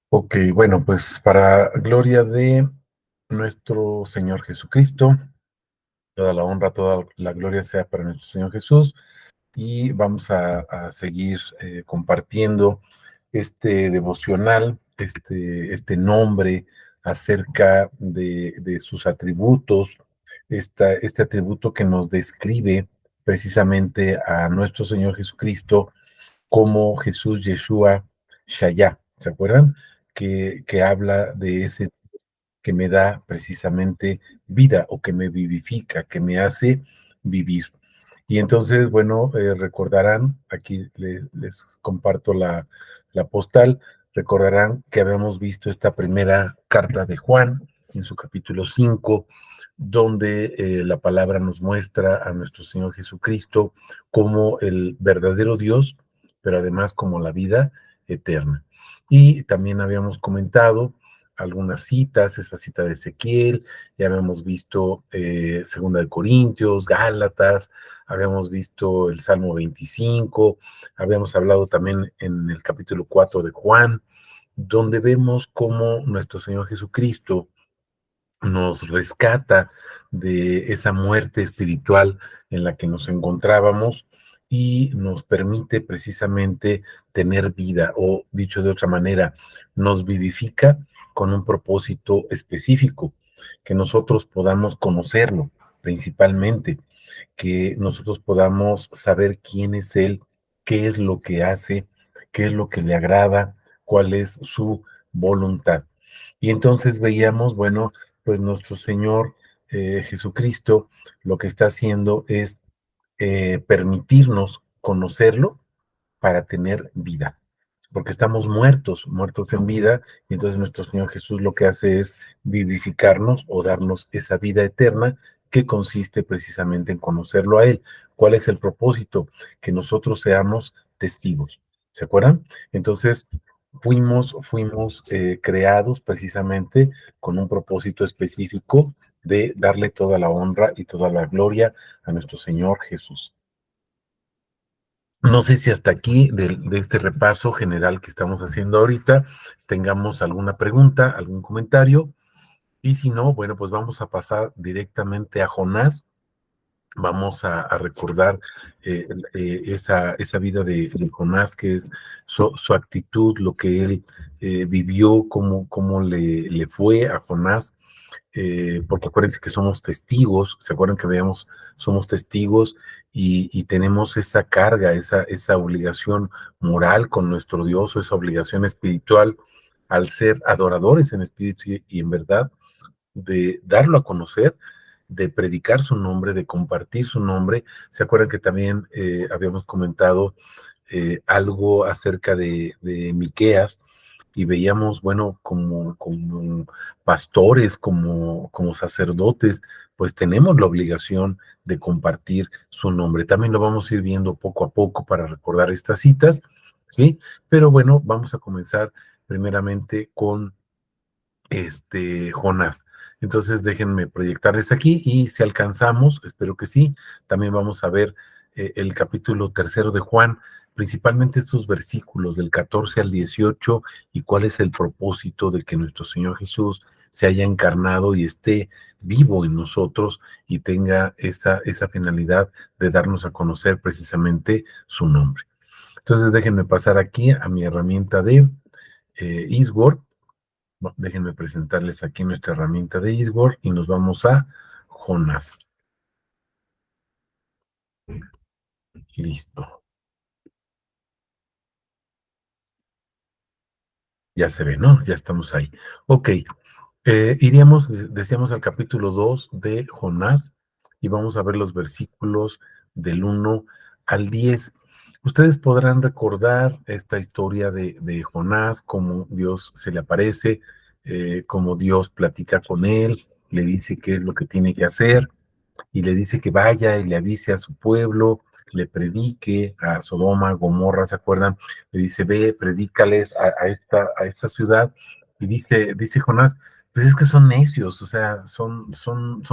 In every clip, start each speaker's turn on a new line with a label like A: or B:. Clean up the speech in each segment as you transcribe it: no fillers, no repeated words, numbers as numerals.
A: Ok, bueno, pues para gloria de nuestro Señor Jesucristo, toda la honra, toda la gloria sea para nuestro Señor Jesús y vamos a seguir compartiendo este devocional, este nombre acerca de sus atributos, este atributo que nos describe precisamente a nuestro Señor Jesucristo como Jesús Yeshua Shaya, ¿se acuerdan? Que habla de ese que me da precisamente vida o que me vivifica, que me hace vivir. Y entonces, bueno, recordarán, aquí les comparto la postal, recordarán que habíamos visto esta primera carta de Juan en su capítulo 5, donde la palabra nos muestra a nuestro Señor Jesucristo como el verdadero Dios, pero además como la vida eterna. Y también habíamos comentado algunas citas, esta cita de Ezequiel, ya habíamos visto Segunda de Corintios, Gálatas, habíamos visto el Salmo 25, habíamos hablado también en el capítulo 4 de Juan, donde vemos cómo nuestro Señor Jesucristo nos rescata de esa muerte espiritual en la que nos encontrábamos y nos permite precisamente tener vida, o dicho de otra manera, nos vivifica con un propósito específico, que nosotros podamos conocerlo principalmente, que nosotros podamos saber quién es Él, qué es lo que hace, qué es lo que le agrada, cuál es su voluntad. Y entonces veíamos, bueno, pues nuestro Señor Jesucristo lo que está haciendo es permitirnos conocerlo para tener vida, porque estamos muertos, muertos en vida, y entonces nuestro Señor Jesús lo que hace es vivificarnos o darnos esa vida eterna que consiste precisamente en conocerlo a Él. ¿Cuál es el propósito? Que nosotros seamos testigos. ¿Se acuerdan? Entonces, fuimos creados precisamente con un propósito específico de darle toda la honra y toda la gloria a nuestro Señor Jesús. No sé si hasta aquí de este repaso general que estamos haciendo ahorita tengamos alguna pregunta, algún comentario, y si no, bueno, pues vamos a pasar directamente a Jonás. Vamos a recordar esa vida de Jonás, que es su actitud, lo que él vivió, cómo le fue a Jonás, porque acuérdense que somos testigos, ¿se acuerdan que veíamos? Somos testigos y tenemos esa carga, esa obligación moral con nuestro Dios, o esa obligación espiritual al ser adoradores en espíritu y en verdad, de darlo a conocer, de predicar su nombre, de compartir su nombre. ¿Se acuerdan que también habíamos comentado algo acerca de Miqueas? Y veíamos, bueno, como pastores, como sacerdotes, pues tenemos la obligación de compartir su nombre. También lo vamos a ir viendo poco a poco para recordar estas citas, ¿sí? Pero bueno, vamos a comenzar primeramente con Jonás. Entonces déjenme proyectarles aquí y si alcanzamos, espero que sí, también vamos a ver el capítulo tercero de Juan, principalmente estos versículos del 14 al 18 y cuál es el propósito de que nuestro Señor Jesús se haya encarnado y esté vivo en nosotros y tenga esa finalidad de darnos a conocer precisamente su nombre. Entonces déjenme pasar aquí a mi herramienta de Eastword. Déjenme presentarles aquí nuestra herramienta de Eastword y nos vamos a Jonás. Listo. Ya se ve, ¿no? Ya estamos ahí. Ok. Iríamos, decíamos, al capítulo 2 de Jonás y vamos a ver los versículos del 1 al 10. Ustedes podrán recordar esta historia de Jonás, cómo Dios se le aparece, cómo Dios platica con él, le dice qué es lo que tiene que hacer y le dice que vaya y le avise a su pueblo, le predique a Sodoma, Gomorra, ¿se acuerdan? Le dice, ve, predícales a esta ciudad. Y dice Jonás, pues es que son necios, o sea, son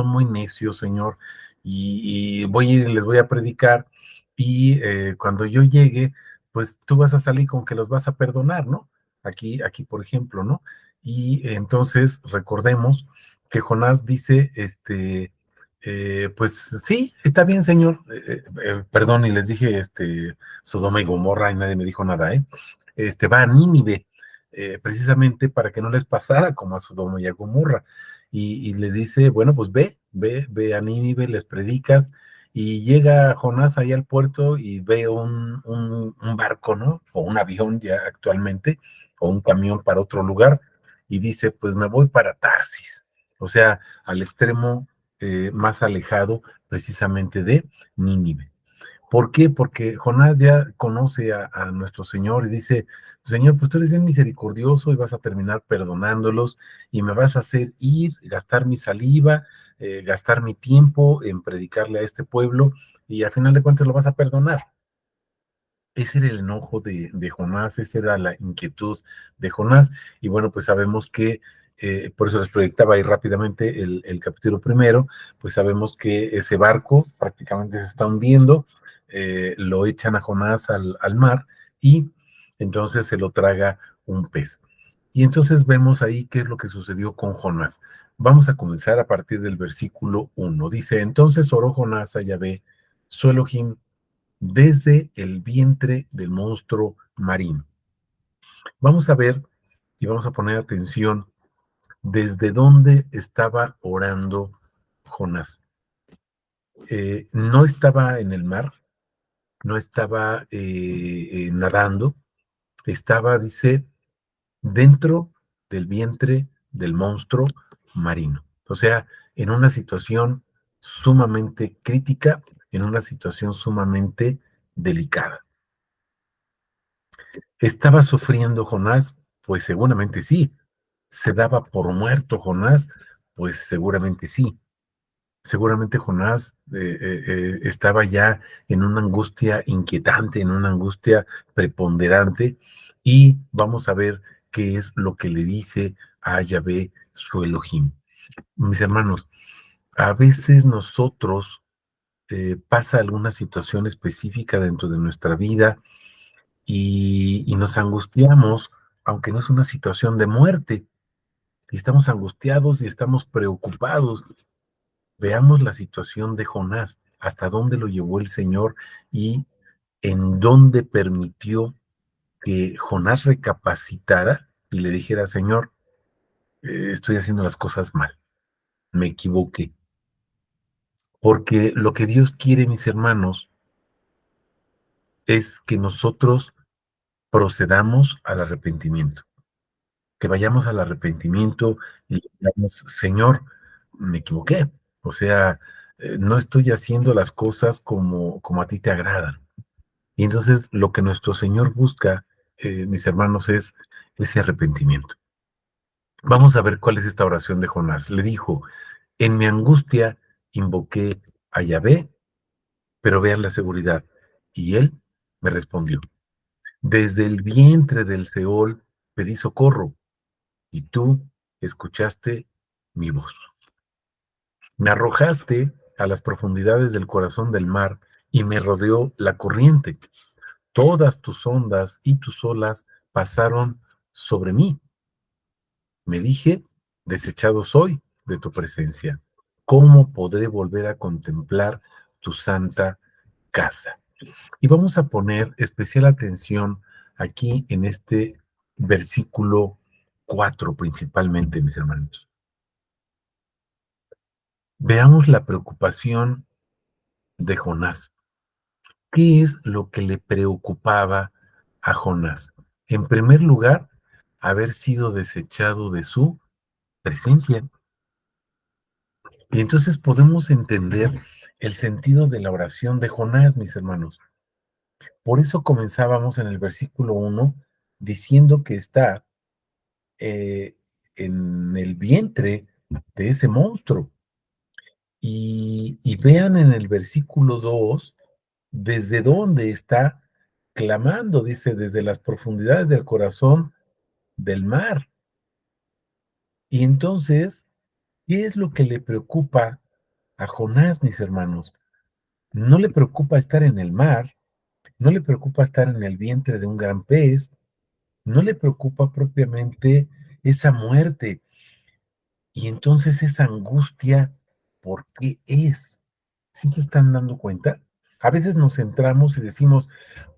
A: muy necios, Señor, y voy a ir y les voy a predicar, y cuando yo llegue, pues tú vas a salir con que los vas a perdonar, ¿no? aquí, por ejemplo, ¿no? Y entonces recordemos que Jonás dice, pues sí, está bien, señor, perdón, y les dije, Sodoma y Gomorra, y nadie me dijo nada, ¿eh? Va a Nínive, precisamente para que no les pasara como a Sodoma y a Gomorra. Y les dice, bueno, pues ve a Nínive, les predicas, y llega Jonás ahí al puerto y ve un barco, ¿no? O un avión ya actualmente, o un camión para otro lugar, y dice, pues me voy para Tarsis, o sea, al extremo más alejado precisamente de Nínive. ¿Por qué? Porque Jonás ya conoce a nuestro Señor y dice, Señor, pues tú eres bien misericordioso y vas a terminar perdonándolos y me vas a hacer ir, gastar mi saliva, gastar mi tiempo en predicarle a este pueblo y al final de cuentas lo vas a perdonar. Ese era el enojo de Jonás, esa era la inquietud de Jonás. Y bueno, pues sabemos que, por eso les proyectaba ahí rápidamente el capítulo primero, pues sabemos que ese barco prácticamente se está hundiendo, lo echan a Jonás al mar y entonces se lo traga un pez. Y entonces vemos ahí qué es lo que sucedió con Jonás. Vamos a comenzar a partir del versículo 1. Dice, entonces oró Jonás a Yahvé, su Elohim, desde el vientre del monstruo marino. Vamos a ver y vamos a poner atención desde dónde estaba orando Jonás. No estaba en el mar, no estaba nadando, estaba, dice, dentro del vientre del monstruo marino. O sea, en una situación sumamente crítica, en una situación sumamente delicada. ¿Estaba sufriendo Jonás? Pues seguramente sí. ¿Se daba por muerto Jonás? Pues seguramente sí. Seguramente Jonás estaba ya en una angustia inquietante, en una angustia preponderante, y vamos a ver qué es lo que le dice a Yahvé su Elohim. Mis hermanos, a veces nosotros pasa alguna situación específica dentro de nuestra vida y nos angustiamos, aunque no es una situación de muerte, y estamos angustiados y estamos preocupados. Veamos la situación de Jonás, hasta dónde lo llevó el Señor y en dónde permitió que Jonás recapacitara y le dijera, Señor, estoy haciendo las cosas mal, me equivoqué. Porque lo que Dios quiere, mis hermanos, es que nosotros procedamos al arrepentimiento. Que vayamos al arrepentimiento y digamos, Señor, me equivoqué. O sea, no estoy haciendo las cosas como a ti te agradan. Y entonces lo que nuestro Señor busca, mis hermanos, es ese arrepentimiento. Vamos a ver cuál es esta oración de Jonás. Le dijo, en mi angustia invoqué a Yahvé, pero vean la seguridad. Y él me respondió, desde el vientre del Seol pedí socorro y tú escuchaste mi voz. Me arrojaste a las profundidades del corazón del mar y me rodeó la corriente. Todas tus ondas y tus olas pasaron sobre mí. Me dije, desechado soy de tu presencia. ¿Cómo podré volver a contemplar tu santa casa? Y vamos a poner especial atención aquí en este versículo 4 principalmente, mis hermanos. Veamos la preocupación de Jonás. ¿Qué es lo que le preocupaba a Jonás? En primer lugar, haber sido desechado de su presencia. Y entonces podemos entender el sentido de la oración de Jonás, mis hermanos. Por eso comenzábamos en el versículo 1 diciendo que está eh, en el vientre de ese monstruo. Y vean en el versículo 2 desde dónde está clamando, dice, desde las profundidades del corazón del mar. Y entonces, ¿qué es lo que le preocupa a Jonás, mis hermanos? No le preocupa estar en el mar, no le preocupa estar en el vientre de un gran pez, no le preocupa propiamente esa muerte. Y entonces esa angustia, ¿por qué es? ¿Sí se están dando cuenta? A veces nos centramos y decimos,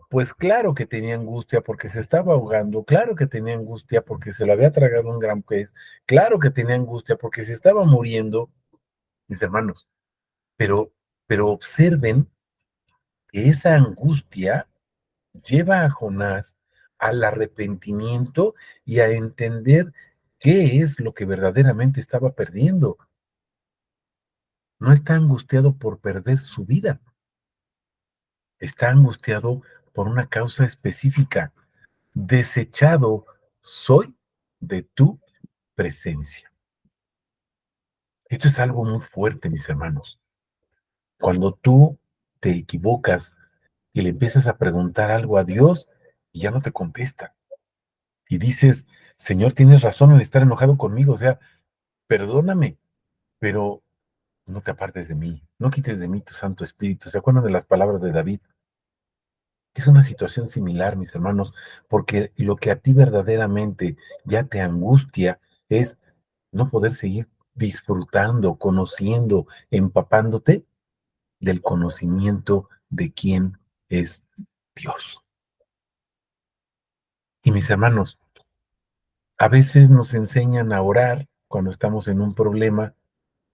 A: pues claro que tenía angustia porque se estaba ahogando, claro que tenía angustia porque se lo había tragado un gran pez, claro que tenía angustia porque se estaba muriendo, mis hermanos, pero, pero observen que esa angustia lleva a Jonás al arrepentimiento y a entender qué es lo que verdaderamente estaba perdiendo. No está angustiado por perder su vida, está angustiado por una causa específica. Desechado soy de tu presencia. Esto es algo muy fuerte, mis hermanos. Cuando tú te equivocas y le empiezas a preguntar algo a Dios y ya no te contesta. Y dices, Señor, tienes razón en estar enojado conmigo, o sea, perdóname, pero no te apartes de mí, no quites de mí tu Santo Espíritu. ¿Se acuerdan de las palabras de David? Es una situación similar, mis hermanos, porque lo que a ti verdaderamente ya te angustia es no poder seguir disfrutando, conociendo, empapándote del conocimiento de quién es Dios. Y mis hermanos, a veces nos enseñan a orar cuando estamos en un problema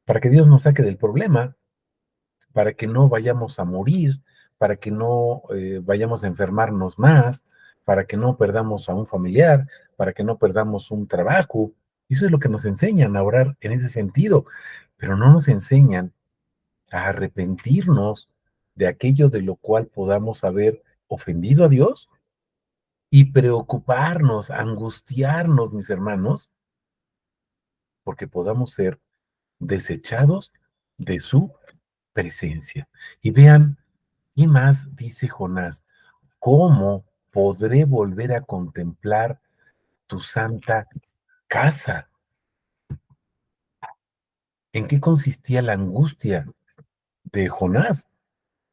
A: para que Dios nos saque del problema, para que no vayamos a morir, para que no vayamos a enfermarnos más, para que no perdamos a un familiar, para que no perdamos un trabajo. Eso es lo que nos enseñan a orar en ese sentido, pero no nos enseñan a arrepentirnos de aquello de lo cual podamos haber ofendido a Dios y preocuparnos, angustiarnos, mis hermanos, porque podamos ser desechados de su presencia. Y vean, ¿qué más dice Jonás? ¿Cómo podré volver a contemplar tu santa casa? ¿En qué consistía la angustia de Jonás?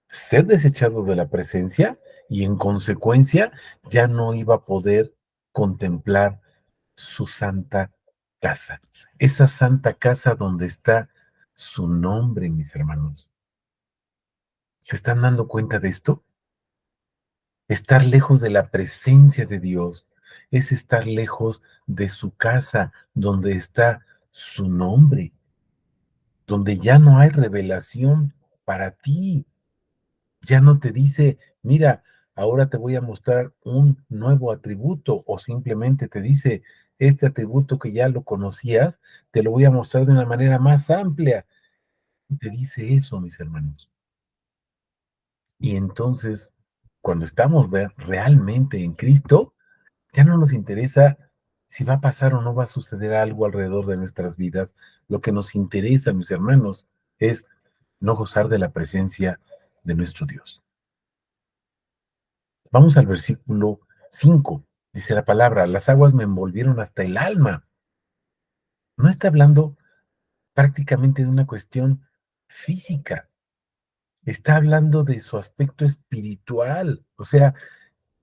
A: Ser desechado de la presencia y en consecuencia ya no iba a poder contemplar su santa casa. Esa santa casa donde está su nombre, mis hermanos. ¿Se están dando cuenta de esto? Estar lejos de la presencia de Dios es estar lejos de su casa donde está su nombre, donde ya no hay revelación para ti. Ya no te dice, mira, ahora te voy a mostrar un nuevo atributo o simplemente te dice, este atributo que ya lo conocías, te lo voy a mostrar de una manera más amplia. Te dice eso, mis hermanos. Y entonces, cuando estamos realmente en Cristo, ya no nos interesa si va a pasar o no va a suceder algo alrededor de nuestras vidas. Lo que nos interesa, mis hermanos, es no gozar de la presencia de nuestro Dios. Vamos al versículo 5. Dice la palabra, las aguas me envolvieron hasta el alma. No está hablando prácticamente de una cuestión física, está hablando de su aspecto espiritual. O sea,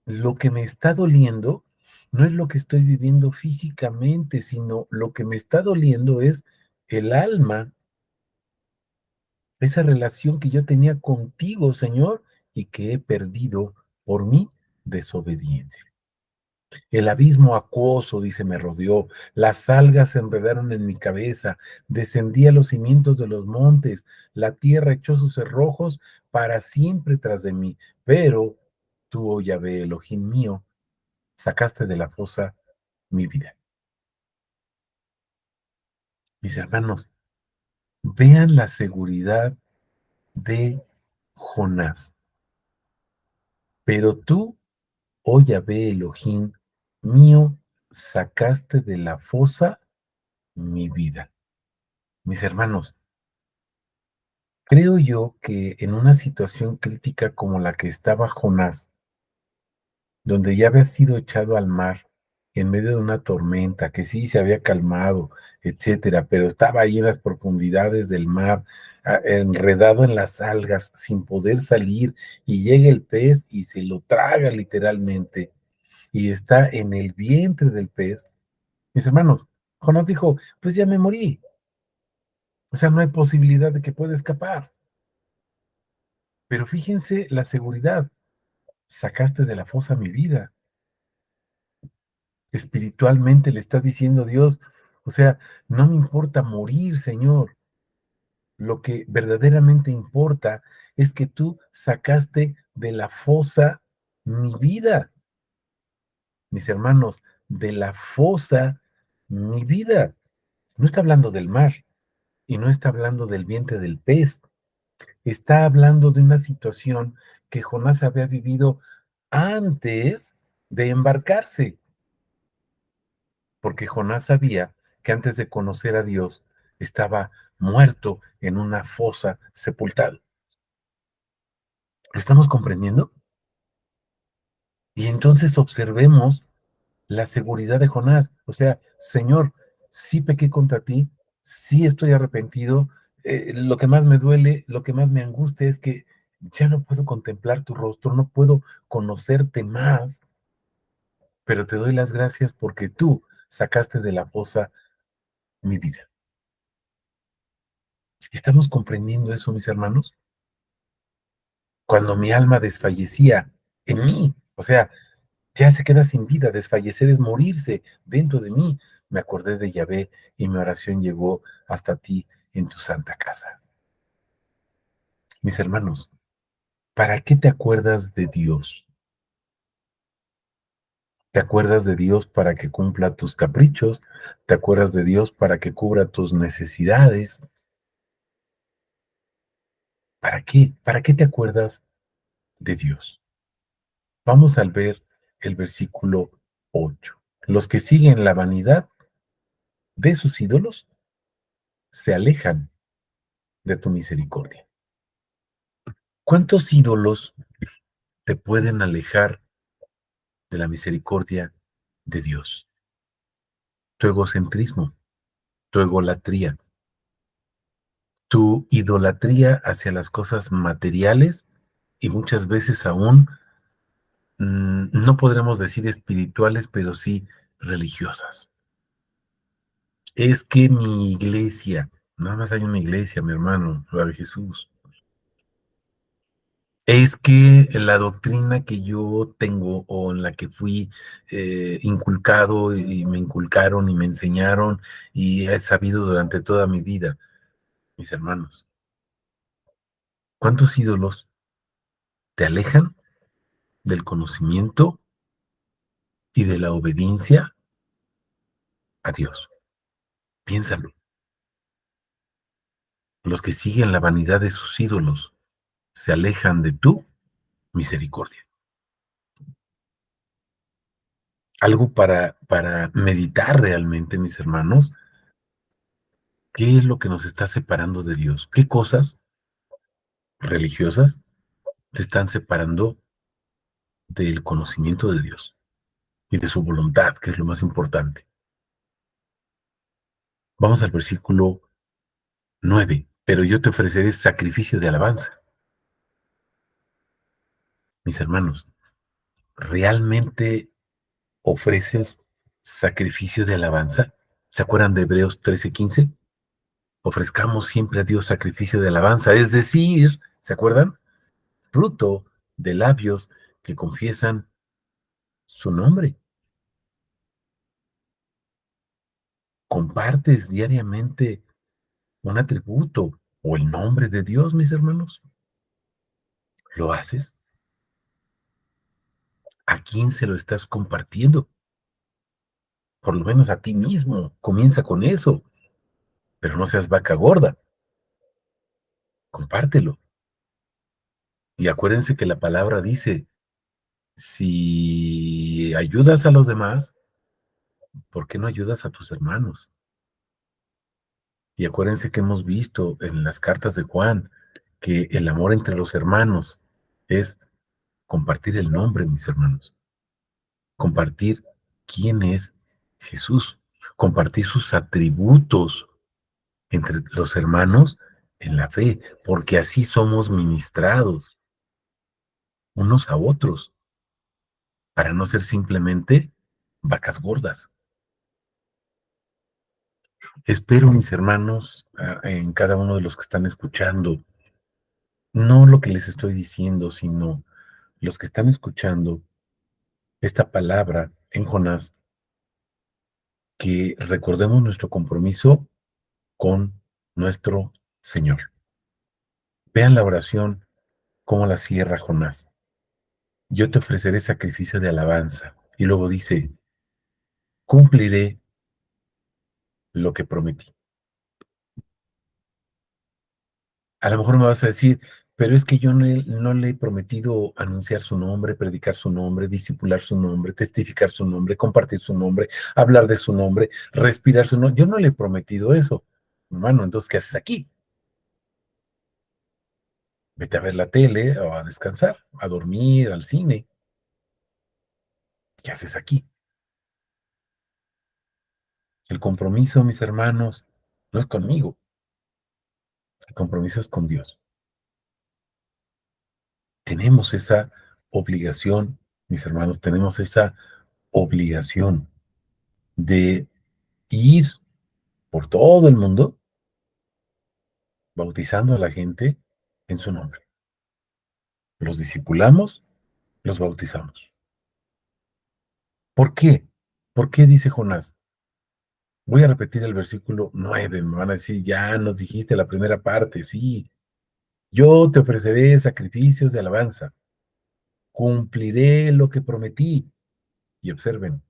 A: lo que me está doliendo no es lo que estoy viviendo físicamente, sino lo que me está doliendo es el alma, esa relación que yo tenía contigo, Señor, y que he perdido por mi desobediencia. El abismo acuoso, dice, me rodeó, las algas se enredaron en mi cabeza, descendí a los cimientos de los montes, la tierra echó sus cerrojos para siempre tras de mí, pero tú, oh Yahvé, Elohim mío, sacaste de la fosa mi vida. Mis hermanos, vean la seguridad de Jonás, pero tú, oh Yahvé, Elohim mío, sacaste de la fosa mi vida. Mis hermanos, creo yo que en una situación crítica como la que estaba Jonás, donde ya había sido echado al mar en medio de una tormenta, que sí se había calmado, etcétera, pero estaba ahí en las profundidades del mar, enredado en las algas, sin poder salir, y llega el pez y se lo traga literalmente. y está en el vientre del pez, mis hermanos, Jonás dijo, pues ya me morí. O sea, no hay posibilidad de que pueda escapar. Pero fíjense la seguridad. Sacaste de la fosa mi vida. Espiritualmente le está diciendo Dios, o sea, no me importa morir, Señor. Lo que verdaderamente importa es que tú sacaste de la fosa mi vida, mis hermanos, de la fosa mi vida. No está hablando del mar y no está hablando del vientre del pez. Está hablando de una situación que Jonás había vivido antes de embarcarse, porque Jonás sabía que antes de conocer a Dios estaba muerto en una fosa sepultado. ¿Lo estamos comprendiendo? Y entonces observemos la seguridad de Jonás. O sea, Señor, sí pequé contra ti, sí estoy arrepentido. Lo que más me duele, lo que más me angustia es que ya no puedo contemplar tu rostro, no puedo conocerte más, pero te doy las gracias porque tú sacaste de la fosa mi vida. ¿Estamos comprendiendo eso, mis hermanos? Cuando mi alma desfallecía en mí, o sea, ya se queda sin vida, desfallecer es morirse dentro de mí. Me acordé de Yahvé y mi oración llegó hasta ti en tu santa casa. Mis hermanos, ¿para qué te acuerdas de Dios? ¿Te acuerdas de Dios para que cumpla tus caprichos? ¿Te acuerdas de Dios para que cubra tus necesidades? ¿Para qué? ¿Para qué te acuerdas de Dios? Vamos a ver el versículo 8. Los que siguen la vanidad de sus ídolos se alejan de tu misericordia. ¿Cuántos ídolos te pueden alejar de la misericordia de Dios? Tu egocentrismo, tu egolatría, tu idolatría hacia las cosas materiales y muchas veces aún, no podremos decir espirituales, pero sí religiosas. Es que mi iglesia, nada más hay una iglesia, mi hermano, la de Jesús. Es que la doctrina que yo tengo o en la que fui inculcado y me inculcaron y me enseñaron y he sabido durante toda mi vida, mis hermanos, ¿cuántos ídolos te alejan del conocimiento y de la obediencia a Dios? Piénsalo. Los que siguen la vanidad de sus ídolos se alejan de tu misericordia. Algo para meditar realmente, mis hermanos, ¿qué es lo que nos está separando de Dios? ¿Qué cosas religiosas te están separando del conocimiento de Dios y de su voluntad, que es lo más importante? Vamos al versículo 9. Pero yo te ofreceré sacrificio de alabanza. Mis hermanos, ¿realmente ofreces sacrificio de alabanza? ¿Se acuerdan de Hebreos 13:15? Ofrezcamos siempre a Dios sacrificio de alabanza, es decir, ¿se acuerdan? Fruto de labios que confiesan su nombre. ¿Compartes diariamente un atributo o el nombre de Dios, mis hermanos? ¿Lo haces? ¿A quién se lo estás compartiendo? Por lo menos a ti mismo. Comienza con eso, pero no seas vaca gorda. Compártelo. Y acuérdense que la palabra dice, si ayudas a los demás, ¿por qué no ayudas a tus hermanos? Y acuérdense que hemos visto en las cartas de Juan que el amor entre los hermanos es compartir el nombre, mis hermanos, compartir quién es Jesús, compartir sus atributos entre los hermanos en la fe, porque así somos ministrados unos a otros. para no ser simplemente vacas gordas. Espero, mis hermanos, en cada uno de los que están escuchando, no lo que les estoy diciendo, sino los que están escuchando esta palabra en Jonás, que recordemos nuestro compromiso con nuestro Señor. Vean la oración, cómo la cierra Jonás. Yo te ofreceré sacrificio de alabanza. Y luego dice, cumpliré lo que prometí. A lo mejor me vas a decir, pero es que yo no le he prometido anunciar su nombre, predicar su nombre, discipular su nombre, testificar su nombre, compartir su nombre, hablar de su nombre, respirar su nombre. Yo no le he prometido eso. Hermano, entonces, ¿qué haces aquí? Vete a ver la tele o a descansar, a dormir, al cine. ¿Qué haces aquí? El compromiso, mis hermanos, no es conmigo, el compromiso es con Dios. Tenemos esa obligación, mis hermanos, tenemos esa obligación de ir por todo el mundo bautizando a la gente en su nombre. Los discipulamos, los bautizamos. ¿Por qué? ¿Por qué dice Jonás? Voy a repetir el versículo 9. Me van a decir, ya nos dijiste la primera parte, sí. Yo te ofreceré sacrificios de alabanza, cumpliré lo que prometí. Y observen,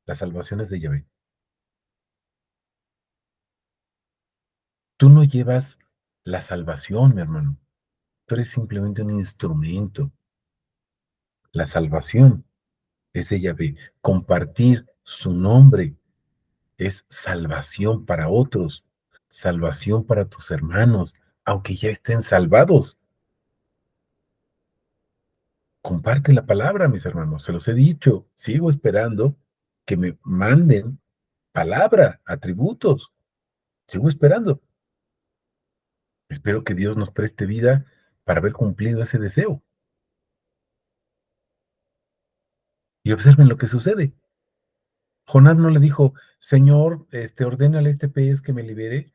A: las salvaciones de Yahvé. Tú no llevas la salvación, mi hermano. Tú eres simplemente un instrumento. La salvación es de Yahvé. Compartir su nombre es salvación para otros, salvación para tus hermanos, aunque ya estén salvados. Comparte la palabra, mis hermanos, se los he dicho. Sigo esperando que me manden palabra, atributos. Sigo esperando. Espero que Dios nos preste vida para haber cumplido ese deseo. Y observen lo que sucede. Jonás no le dijo, Señor, ordénale a este pez que me libere.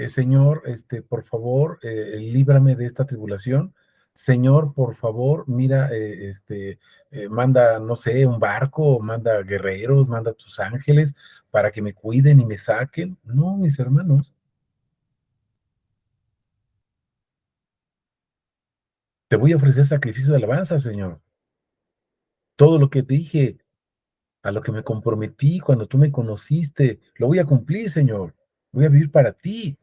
A: Señor, por favor, líbrame de esta tribulación. Señor, por favor, mira, manda, no sé, un barco, manda guerreros, manda tus ángeles para que me cuiden y me saquen. No, mis hermanos, te voy a ofrecer sacrificio de alabanza, Señor. Todo lo que te dije, a lo que me comprometí cuando tú me conociste, lo voy a cumplir, Señor. Voy a vivir para ti.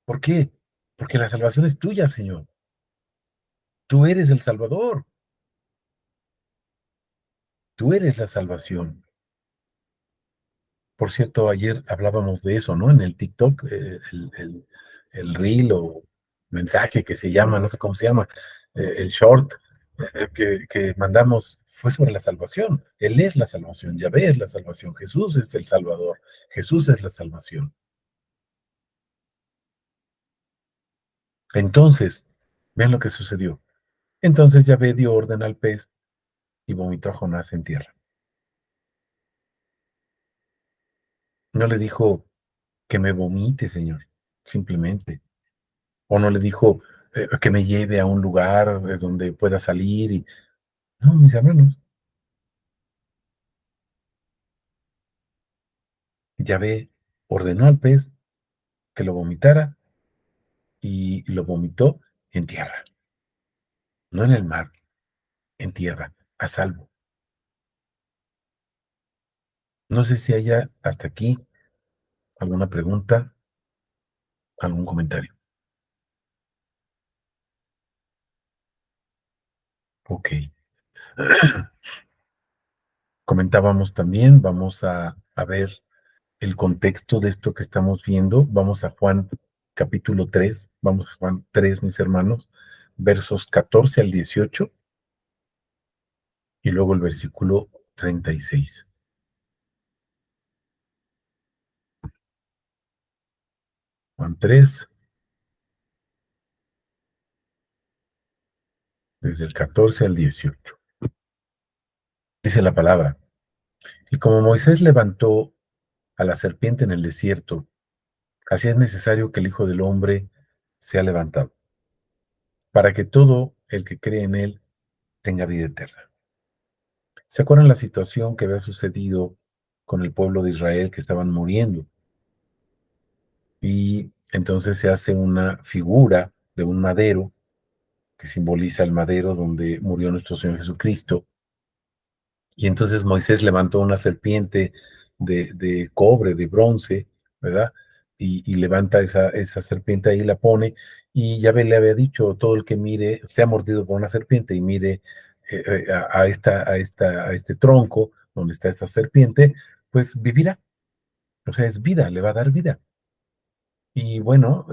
A: ¿Por qué? Porque la salvación es tuya, Señor. Tú eres el Salvador. Tú eres la salvación. Por cierto, ayer hablábamos de eso, ¿no? En el TikTok, el reel o mensaje que se llama, no sé cómo se llama, el short que mandamos fue sobre la salvación. Él es la salvación, Yahvé es la salvación, Jesús es el Salvador, Jesús es la salvación. Entonces, vean lo que sucedió. Entonces Yahvé dio orden al pez y vomitó a Jonás en tierra. No le dijo que me vomite, Señor, simplemente. O no le dijo que me lleve a un lugar donde pueda salir. No, mis hermanos, Yahvé ordenó al pez que lo vomitara y lo vomitó en tierra, no en el mar, en tierra, a salvo. No sé si haya hasta aquí alguna pregunta, algún comentario. Ok. Comentábamos también, vamos a ver el contexto de esto que estamos viendo. Vamos a Juan capítulo 3, vamos a Juan 3, mis hermanos, versos 14 al 18 y luego el versículo 36. Juan 3, desde el 14 al 18. Dice la palabra, y como Moisés levantó a la serpiente en el desierto, así es necesario que el Hijo del Hombre sea levantado, para que todo el que cree en él tenga vida eterna. ¿Se acuerdan la situación que había sucedido con el pueblo de Israel que estaban muriendo? Y entonces se hace una figura de un madero que simboliza el madero donde murió nuestro Señor Jesucristo. Y entonces Moisés levantó una serpiente de cobre, de bronce, ¿verdad? Y levanta esa serpiente ahí, la pone, y Yahvé le había dicho, todo el que mire, sea mordido por una serpiente y mire a este tronco donde está esta serpiente, pues vivirá. O sea, es vida, le va a dar vida. Y bueno,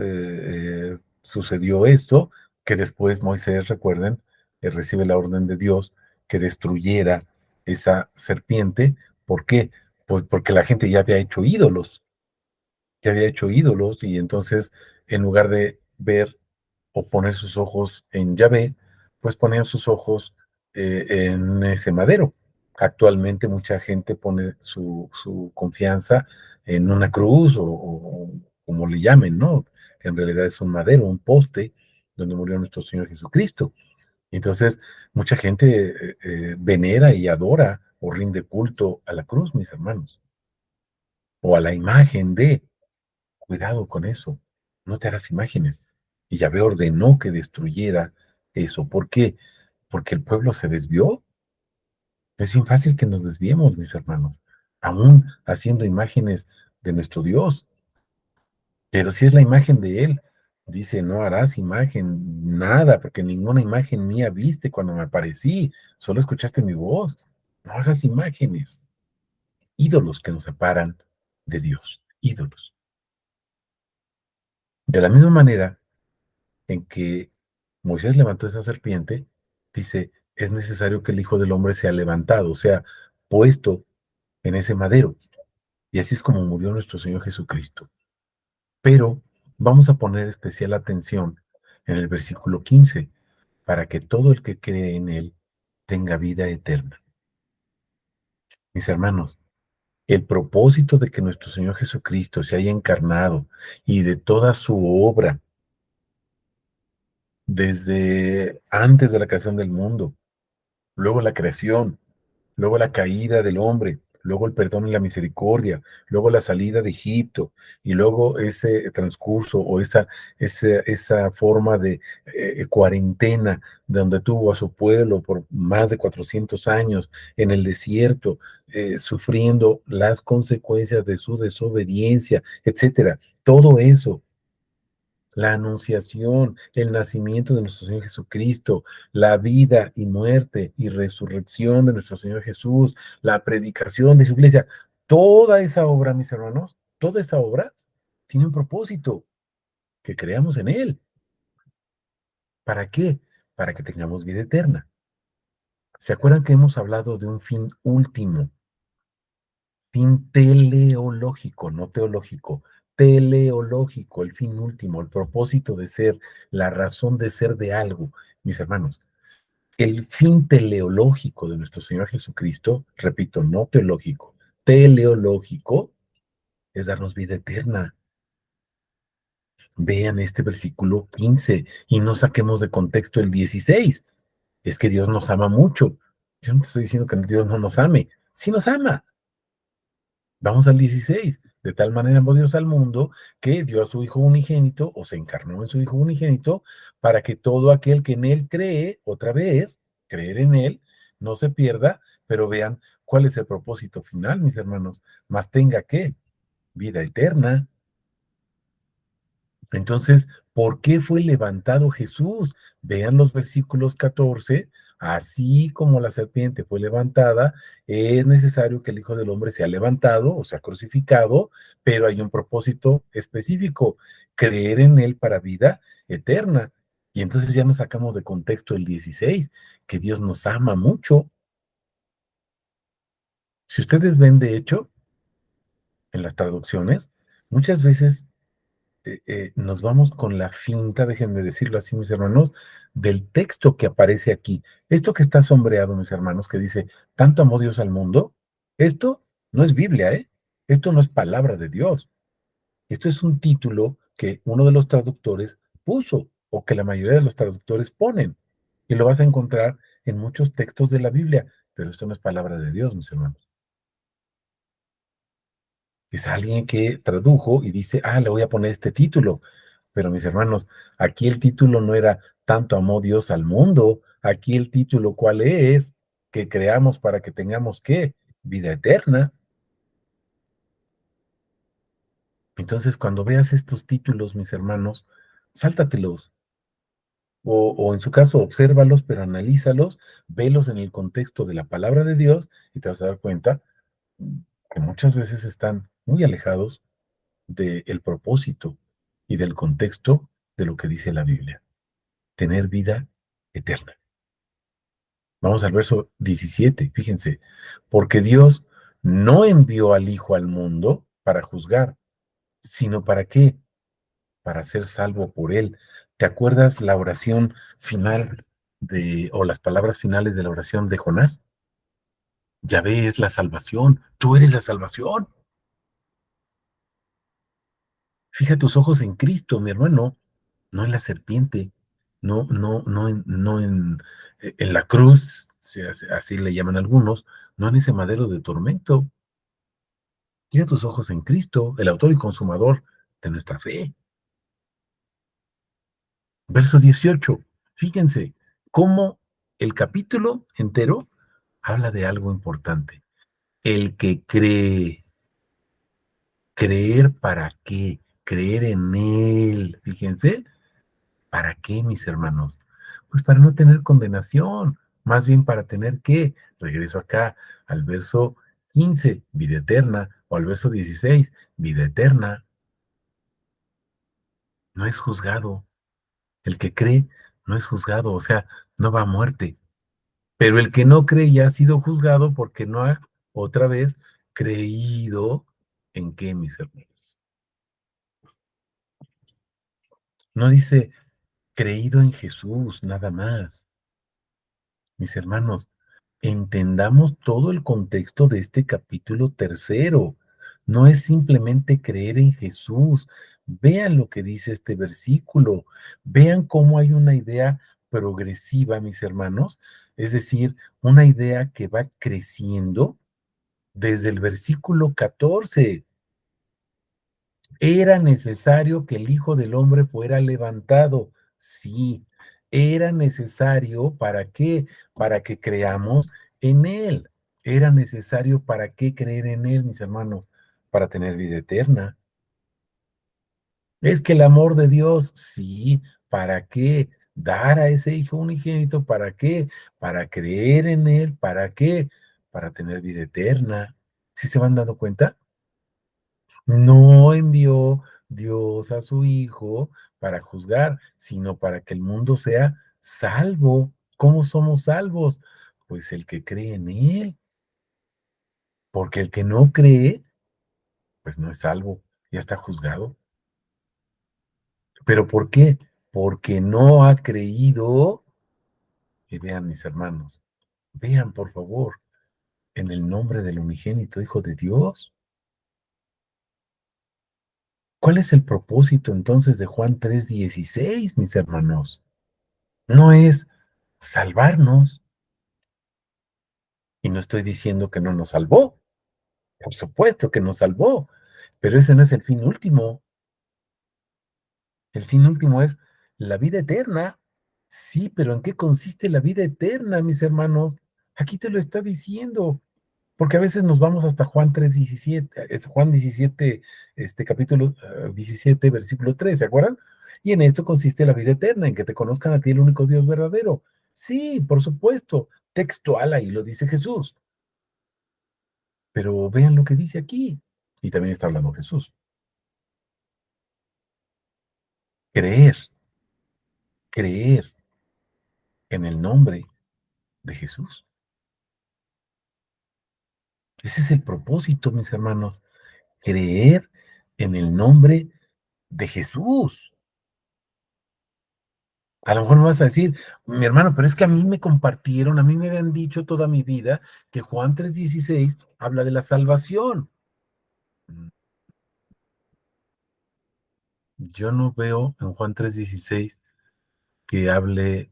A: sucedió esto, que después Moisés, recuerden, recibe la orden de Dios que destruyera esa serpiente. ¿Por qué? Pues porque la gente ya había hecho ídolos, y entonces en lugar de ver o poner sus ojos en Yahvé, pues ponían sus ojos en ese madero. Actualmente mucha gente pone su confianza en una cruz o como le llamen, ¿no? Que en realidad es un madero, un poste donde murió nuestro Señor Jesucristo. Entonces, mucha gente venera y adora o rinde culto a la cruz, mis hermanos, o a la imagen de. Cuidado con eso, no te harás imágenes. Y Yahvé ordenó que destruyera eso. ¿Por qué? Porque el pueblo se desvió. Es bien fácil que nos desviemos, mis hermanos, aún haciendo imágenes de nuestro Dios. Pero si es la imagen de Él, dice, no harás imagen, nada, porque ninguna imagen mía viste cuando me aparecí, solo escuchaste mi voz. No hagas imágenes, ídolos que nos separan de Dios, ídolos. De la misma manera en que Moisés levantó esa serpiente, dice, es necesario que el Hijo del Hombre sea levantado, o sea, puesto en ese madero. Y así es como murió nuestro Señor Jesucristo. Pero vamos a poner especial atención en el versículo 15, para que todo el que cree en Él tenga vida eterna. Mis hermanos, el propósito de que nuestro Señor Jesucristo se haya encarnado y de toda su obra desde antes de la creación del mundo, luego la creación, luego la caída del hombre, luego el perdón y la misericordia, luego la salida de Egipto, y luego ese transcurso o esa forma de cuarentena donde tuvo a su pueblo por más de 400 años en el desierto, sufriendo las consecuencias de su desobediencia, etcétera. Todo eso, la anunciación, el nacimiento de nuestro Señor Jesucristo, la vida y muerte y resurrección de nuestro Señor Jesús, la predicación de su iglesia, toda esa obra, mis hermanos, toda esa obra tiene un propósito, que creamos en Él. ¿Para qué? Para que tengamos vida eterna. ¿Se acuerdan que hemos hablado de un fin último? Fin teleológico, no teológico, teleológico, el fin último, el propósito de ser, la razón de ser de algo. Mis hermanos, el fin teleológico de nuestro Señor Jesucristo, repito, no teológico, teleológico, es darnos vida eterna. Vean este versículo 15 y no saquemos de contexto el 16. Es que Dios nos ama mucho. Yo no te estoy diciendo que Dios no nos ame, sí nos ama. Vamos al 16. De tal manera amó Dios al mundo que dio a su Hijo unigénito, o se encarnó en su Hijo unigénito, para que todo aquel que en Él cree, otra vez, creer en Él, no se pierda, pero vean cuál es el propósito final, mis hermanos, más tenga que vida eterna. Entonces, ¿por qué fue levantado Jesús? Vean los versículos 14. Así como la serpiente fue levantada, es necesario que el Hijo del Hombre sea levantado, o sea, crucificado, pero hay un propósito específico, creer en Él para vida eterna. Y entonces ya nos sacamos de contexto el 16, que Dios nos ama mucho. Si ustedes ven, de hecho, en las traducciones, muchas veces nos vamos con la finta, déjenme decirlo así, mis hermanos, del texto que aparece aquí. Esto que está sombreado, mis hermanos, que dice, tanto amó Dios al mundo, esto no es Biblia, ¿eh? Esto no es palabra de Dios. Esto es un título que uno de los traductores puso o que la mayoría de los traductores ponen. Y lo vas a encontrar en muchos textos de la Biblia, pero esto no es palabra de Dios, mis hermanos. Es alguien que tradujo y dice, le voy a poner este título. Pero mis hermanos, aquí el título no era tanto amó Dios al mundo. Aquí el título, ¿cuál es? Que creamos para que tengamos ¿qué? Vida eterna. Entonces, cuando veas estos títulos, mis hermanos, sáltatelos. O en su caso, obsérvalos, pero analízalos, velos en el contexto de la palabra de Dios y te vas a dar cuenta que muchas veces están muy alejados del propósito y del contexto de lo que dice la Biblia, tener vida eterna. Vamos al verso 17, fíjense, porque Dios no envió al Hijo al mundo para juzgar, sino para qué, para ser salvo por él. ¿Te acuerdas la oración final o las palabras finales de la oración de Jonás? Yahvé es la salvación, tú eres la salvación. Fija tus ojos en Cristo, mi hermano, no en la serpiente, no en la cruz, así le llaman algunos, no en ese madero de tormento. Fija tus ojos en Cristo, el autor y consumador de nuestra fe. Verso 18. Fíjense cómo el capítulo entero habla de algo importante. El que cree, creer para qué, creer en Él. Fíjense, ¿para qué, mis hermanos? Pues para no tener condenación, más bien para tener qué. Regreso acá al verso 15, vida eterna, o al verso 16, vida eterna. No es juzgado. El que cree no es juzgado, o sea, no va a muerte. Pero el que no cree ya ha sido juzgado porque no ha otra vez creído en qué, mis hermanos. No dice creído en Jesús, nada más. Mis hermanos, entendamos todo el contexto de este capítulo tercero. No es simplemente creer en Jesús. Vean lo que dice este versículo. Vean cómo hay una idea progresiva, mis hermanos. Es decir, una idea que va creciendo desde el versículo 14. Era necesario que el Hijo del Hombre fuera levantado. Sí, era necesario, ¿para qué? Para que creamos en Él. Era necesario, ¿para qué creer en Él, mis hermanos? Para tener vida eterna. Es que el amor de Dios, sí, ¿para qué? Dar a ese Hijo unigénito, ¿para qué? Para creer en Él, ¿para qué? Para tener vida eterna. ¿Sí se van dando cuenta? No envió Dios a su Hijo para juzgar, sino para que el mundo sea salvo. ¿Cómo somos salvos? Pues el que cree en Él, porque el que no cree, pues no es salvo, ya está juzgado. ¿Pero por qué? Porque no ha creído. Y vean, mis hermanos, vean por favor, en el nombre del unigénito Hijo de Dios. ¿Cuál es el propósito entonces de Juan 3:16, mis hermanos? No es salvarnos. Y no estoy diciendo que no nos salvó. Por supuesto que nos salvó. Pero ese no es el fin último. El fin último es la vida eterna. Sí, pero ¿en qué consiste la vida eterna, mis hermanos? Aquí te lo está diciendo. Porque a veces nos vamos hasta Juan 3:17, es Juan 17, capítulo 17, versículo 3, ¿se acuerdan? Y en esto consiste la vida eterna, en que te conozcan a ti el único Dios verdadero. Sí, por supuesto, textual ahí lo dice Jesús. Pero vean lo que dice aquí. Y también está hablando Jesús. Creer, creer en el nombre de Jesús. Ese es el propósito, mis hermanos. Creer en el nombre de Jesús. A lo mejor me vas a decir, mi hermano, pero es que a mí me compartieron, a mí me habían dicho toda mi vida que Juan 3:16 habla de la salvación. Mm, Yo no veo en Juan 3:16 que hable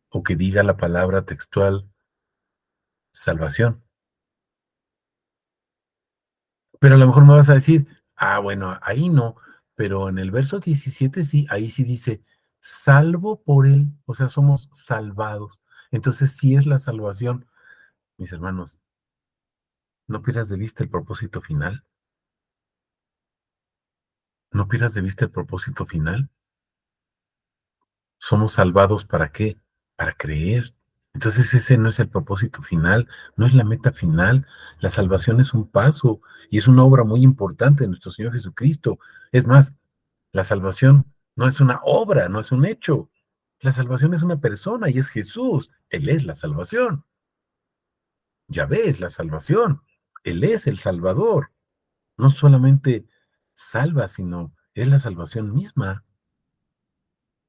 A: o que diga la palabra textual salvación. Pero a lo mejor me vas a decir, bueno, ahí no, pero en el verso 17 sí, ahí sí dice, salvo por él, o sea, somos salvados. Entonces sí es la salvación. Mis hermanos, no pierdas de vista el propósito final, no pierdas de vista el propósito final. Somos salvados ¿para qué? Para creer. Entonces ese no es el propósito final, no es la meta final. La salvación es un paso y es una obra muy importante de nuestro Señor Jesucristo. Es más, la salvación no es una obra, no es un hecho. La salvación es una persona y es Jesús. Él es la salvación. Yahvé es la salvación. Él es el Salvador. No solamente salva, sino es la salvación misma.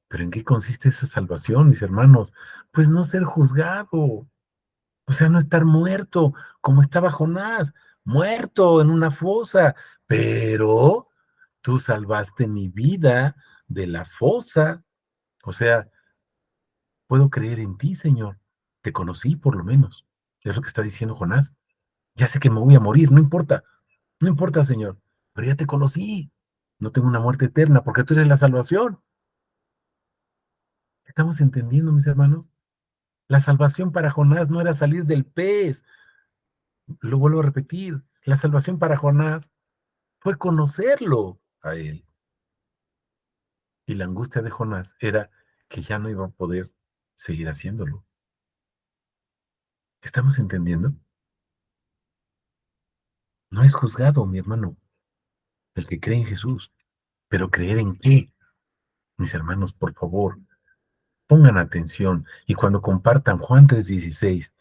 A: ¿Pero en qué consiste esa salvación, mis hermanos? Pues no ser juzgado, o sea, no estar muerto, como estaba Jonás, muerto en una fosa, pero tú salvaste mi vida de la fosa. O sea, puedo creer en ti, Señor. Te conocí por lo menos. Es lo que está diciendo Jonás. Ya sé que me voy a morir, no importa, Señor, pero ya te conocí. No tengo una muerte eterna porque tú eres la salvación. ¿Estamos entendiendo, mis hermanos? La salvación para Jonás no era salir del pez. Lo vuelvo a repetir. La salvación para Jonás fue conocerlo a él. Y la angustia de Jonás era que ya no iba a poder seguir haciéndolo. ¿Estamos entendiendo? No es juzgado, mi hermano, el que cree en Jesús. Pero ¿creer en qué? Mis hermanos, por favor, pongan atención y cuando compartan Juan 3:16,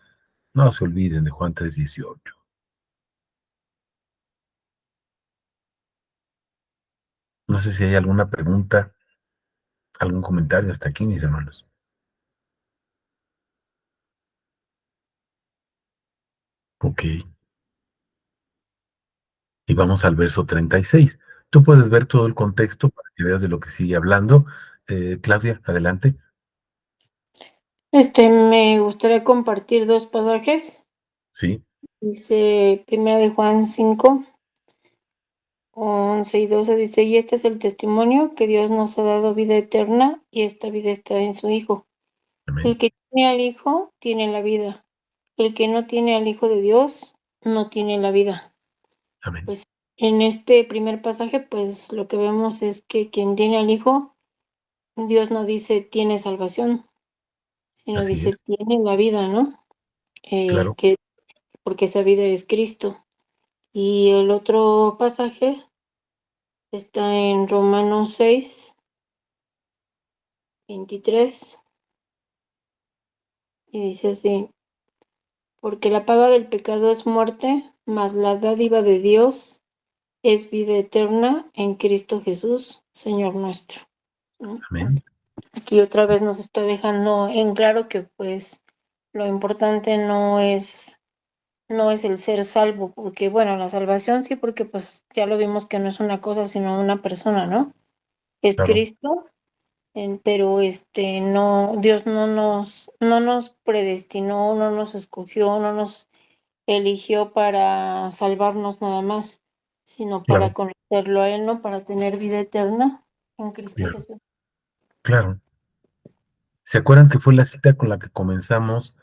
A: no se olviden de Juan 3:18. No sé si hay alguna pregunta, algún comentario hasta aquí, mis hermanos. Ok. Y vamos al verso 36. Tú puedes ver todo el contexto para que veas de lo que sigue hablando. Claudia, adelante.
B: Me gustaría compartir 2 pasajes.
A: Sí,
B: Dice Primera de Juan 5, 11 y 12, dice: "Y este es el testimonio, que Dios nos ha dado vida eterna, y esta vida está en su Hijo.
A: amén,
B: El que tiene al Hijo, tiene la vida. El que no tiene al Hijo de Dios, no tiene la vida".
A: amén.
B: Pues, en este primer pasaje, pues, lo que vemos es que quien tiene al Hijo, Dios no dice: "Tiene salvación", sino
A: Así
B: dice:
A: es,
B: "Tiene la vida", ¿no?
A: claro,
B: Que porque esa vida es Cristo. Y el otro pasaje está en Romanos 6:23, y dice así: "Porque la paga del pecado es muerte, mas la dádiva de Dios es vida eterna en Cristo Jesús, Señor nuestro", ¿no?
A: amén,
B: Aquí otra vez nos está dejando en claro que, pues, lo importante no es el ser salvo, porque, bueno, la salvación sí, porque, pues, ya lo vimos que no es una cosa, sino una persona, ¿no? Es
A: claro,
B: Cristo. Pero, no, Dios no nos predestinó, no nos escogió, no nos eligió para salvarnos nada más, sino
A: claro,
B: para conocerlo a Él, ¿no? Para tener vida eterna en Cristo
A: claro,
B: Jesús.
A: claro. ¿Se acuerdan que fue la cita con la que comenzamos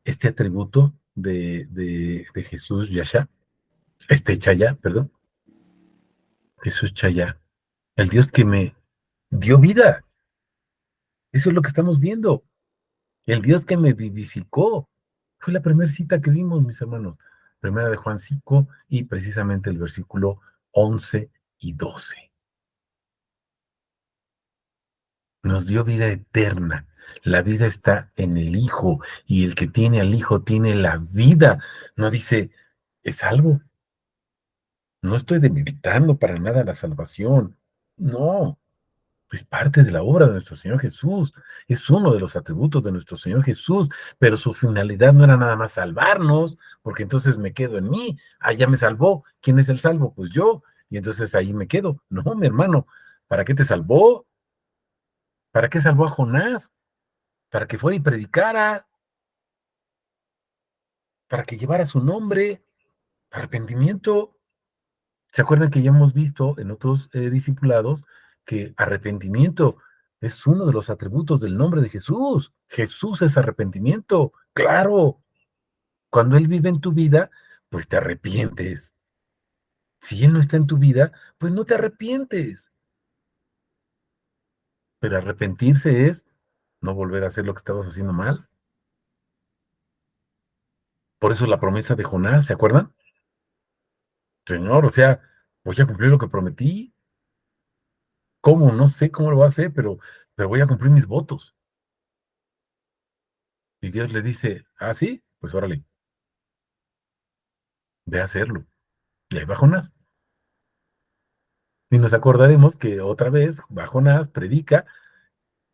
A: este atributo de Jesús Yahshua? Chayá, perdón, Jesús Chayá, el Dios que me dio vida. Eso es lo que estamos viendo. El Dios que me vivificó. Fue la primera cita que vimos, mis hermanos. Primera de Juan 5 y precisamente el versículo 11 y 12. Nos dio vida eterna. La vida está en el Hijo y el que tiene al Hijo tiene la vida. No dice, es algo. No estoy debilitando para nada la salvación. No, es parte de la obra de nuestro Señor Jesús, es uno de los atributos de nuestro Señor Jesús, pero su finalidad no era nada más salvarnos, porque entonces me quedo en mí, ah, ya me salvó, ¿quién es el salvo? Pues yo, y entonces ahí me quedo. No, mi hermano, ¿para qué te salvó? ¿Para qué salvó a Jonás? Para que fuera y predicara, para que llevara su nombre, arrepentimiento. ¿Se acuerdan que ya hemos visto en otros discipulados que arrepentimiento es uno de los atributos del nombre de Jesús? Jesús es arrepentimiento, claro. Cuando Él vive en tu vida, pues te arrepientes. Si Él no está en tu vida, pues no te arrepientes. Pero arrepentirse es no volver a hacer lo que estabas haciendo mal. Por eso la promesa de Jonás, ¿se acuerdan? Señor, o sea, voy a cumplir lo que prometí. ¿Cómo? No sé cómo lo voy a hacer, pero voy a cumplir mis votos. Y Dios le dice: "¿Ah, sí? Pues órale, ve a hacerlo". Y ahí va Jonás. Y nos acordaremos que otra vez va Jonás, predica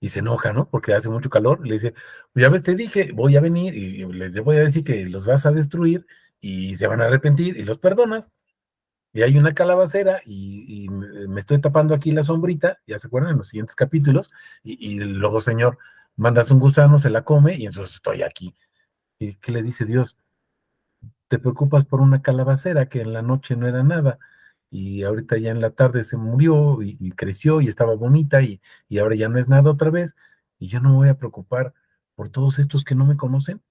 A: y se enoja, ¿no? Porque hace mucho calor. Y le dice: "Ya ves, te dije, voy a venir y les voy a decir que los vas a destruir y se van a arrepentir y los perdonas". Y hay una calabacera y me estoy tapando aquí la sombrita, ya se acuerdan en los siguientes capítulos, y luego, Señor, mandas un gusano, se la come y entonces estoy aquí. ¿Y qué le dice Dios? Te preocupas por una calabacera que en la noche no era nada y ahorita ya en la tarde se murió y creció y estaba bonita y ahora ya no es nada otra vez y yo no me voy a preocupar por todos estos que no me conocen.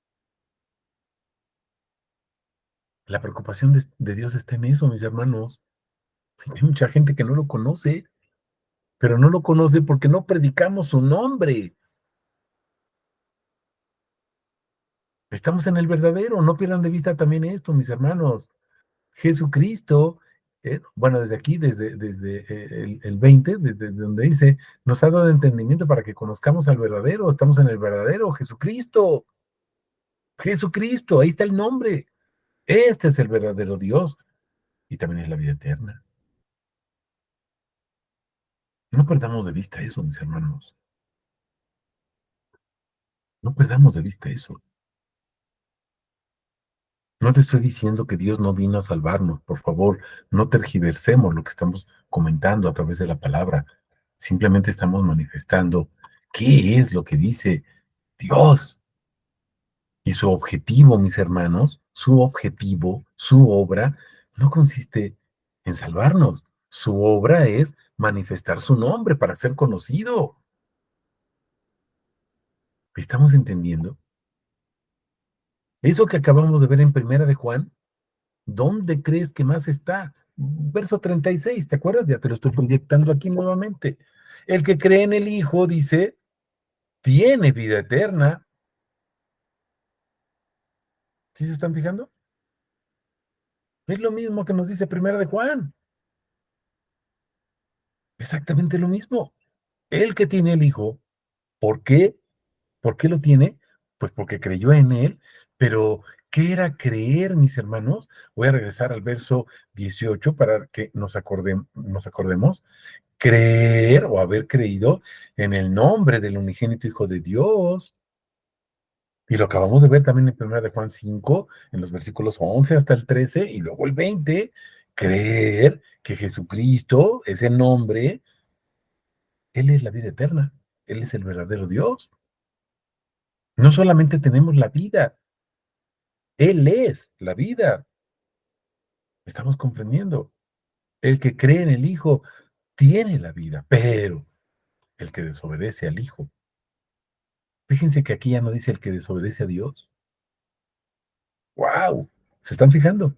A: La preocupación de Dios está en eso, mis hermanos. Hay mucha gente que no lo conoce, pero no lo conoce porque no predicamos su nombre. Estamos en el verdadero, no pierdan de vista también esto, mis hermanos. Jesucristo, bueno, desde aquí, desde el 20, desde donde dice, nos ha dado entendimiento para que conozcamos al verdadero, estamos en el verdadero, Jesucristo, Jesucristo, ahí está el nombre. Este es el verdadero Dios y también es la vida eterna. No perdamos de vista eso, mis hermanos, no perdamos de vista eso. No te estoy diciendo que Dios no vino a salvarnos, por favor, no tergiversemos lo que estamos comentando a través de la palabra. Simplemente estamos manifestando qué es lo que dice Dios. Y su objetivo, mis hermanos, su objetivo, su obra, no consiste en salvarnos. Su obra es manifestar su nombre para ser conocido. ¿Estamos entendiendo? Eso que acabamos de ver en Primera de Juan, ¿dónde crees que más está? Verso 36, ¿te acuerdas? Ya te lo estoy proyectando aquí nuevamente. El que cree en el Hijo, dice, tiene vida eterna. ¿Sí se están fijando? Es lo mismo que nos dice Primera de Juan. Exactamente lo mismo. El que tiene el Hijo, ¿por qué? ¿Por qué lo tiene? Pues porque creyó en Él, pero ¿qué era creer, mis hermanos? Voy a regresar al verso 18 para que nos acordemos. Creer o haber creído en el nombre del unigénito Hijo de Dios. Y lo acabamos de ver también en 1 de Juan 5, en los versículos 11 hasta el 13, y luego el 20. Creer que Jesucristo, ese nombre, Él es la vida eterna, Él es el verdadero Dios. No solamente tenemos la vida, Él es la vida. Estamos comprendiendo. El que cree en el Hijo tiene la vida, pero el que desobedece al Hijo. Fíjense que aquí ya no dice el que desobedece a Dios. ¡Wow! ¿Se están fijando?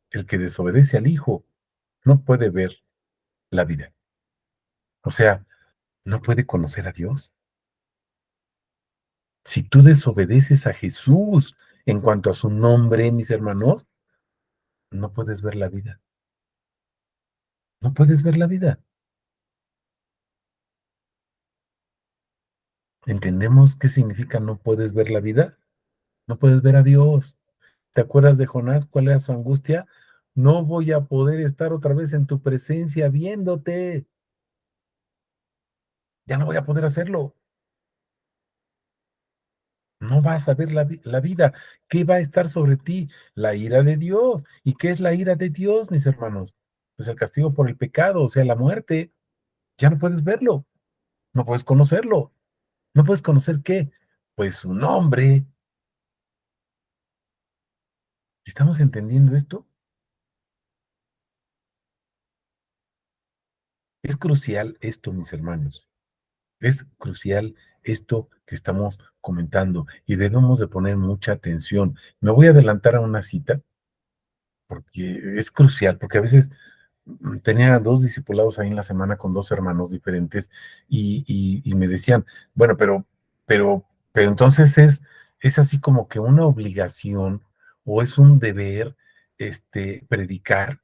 A: El que desobedece al Hijo no puede ver la vida. O sea, no puede conocer a Dios. Si tú desobedeces a Jesús en cuanto a su nombre, mis hermanos, no puedes ver la vida. No puedes ver la vida. ¿Entendemos qué significa no puedes ver la vida? No puedes ver a Dios. ¿Te acuerdas de Jonás? ¿Cuál era su angustia? No voy a poder estar otra vez en tu presencia viéndote. ya no voy a poder hacerlo. No vas a ver la vida. ¿Qué va a estar sobre ti? La ira de Dios. ¿Y qué es la ira de Dios, mis hermanos? Pues el castigo por el pecado, o sea, la muerte. Ya no puedes verlo, no puedes conocerlo. ¿No puedes conocer qué? Pues su nombre. ¿Estamos entendiendo esto? Es crucial esto, mis hermanos. Es crucial esto que estamos comentando y debemos de poner mucha atención. Me voy a adelantar a una cita porque es crucial, porque a veces tenía 2 discipulados ahí en la semana con 2 hermanos diferentes y me decían, bueno, pero entonces es así como que una obligación o es un deber, predicar,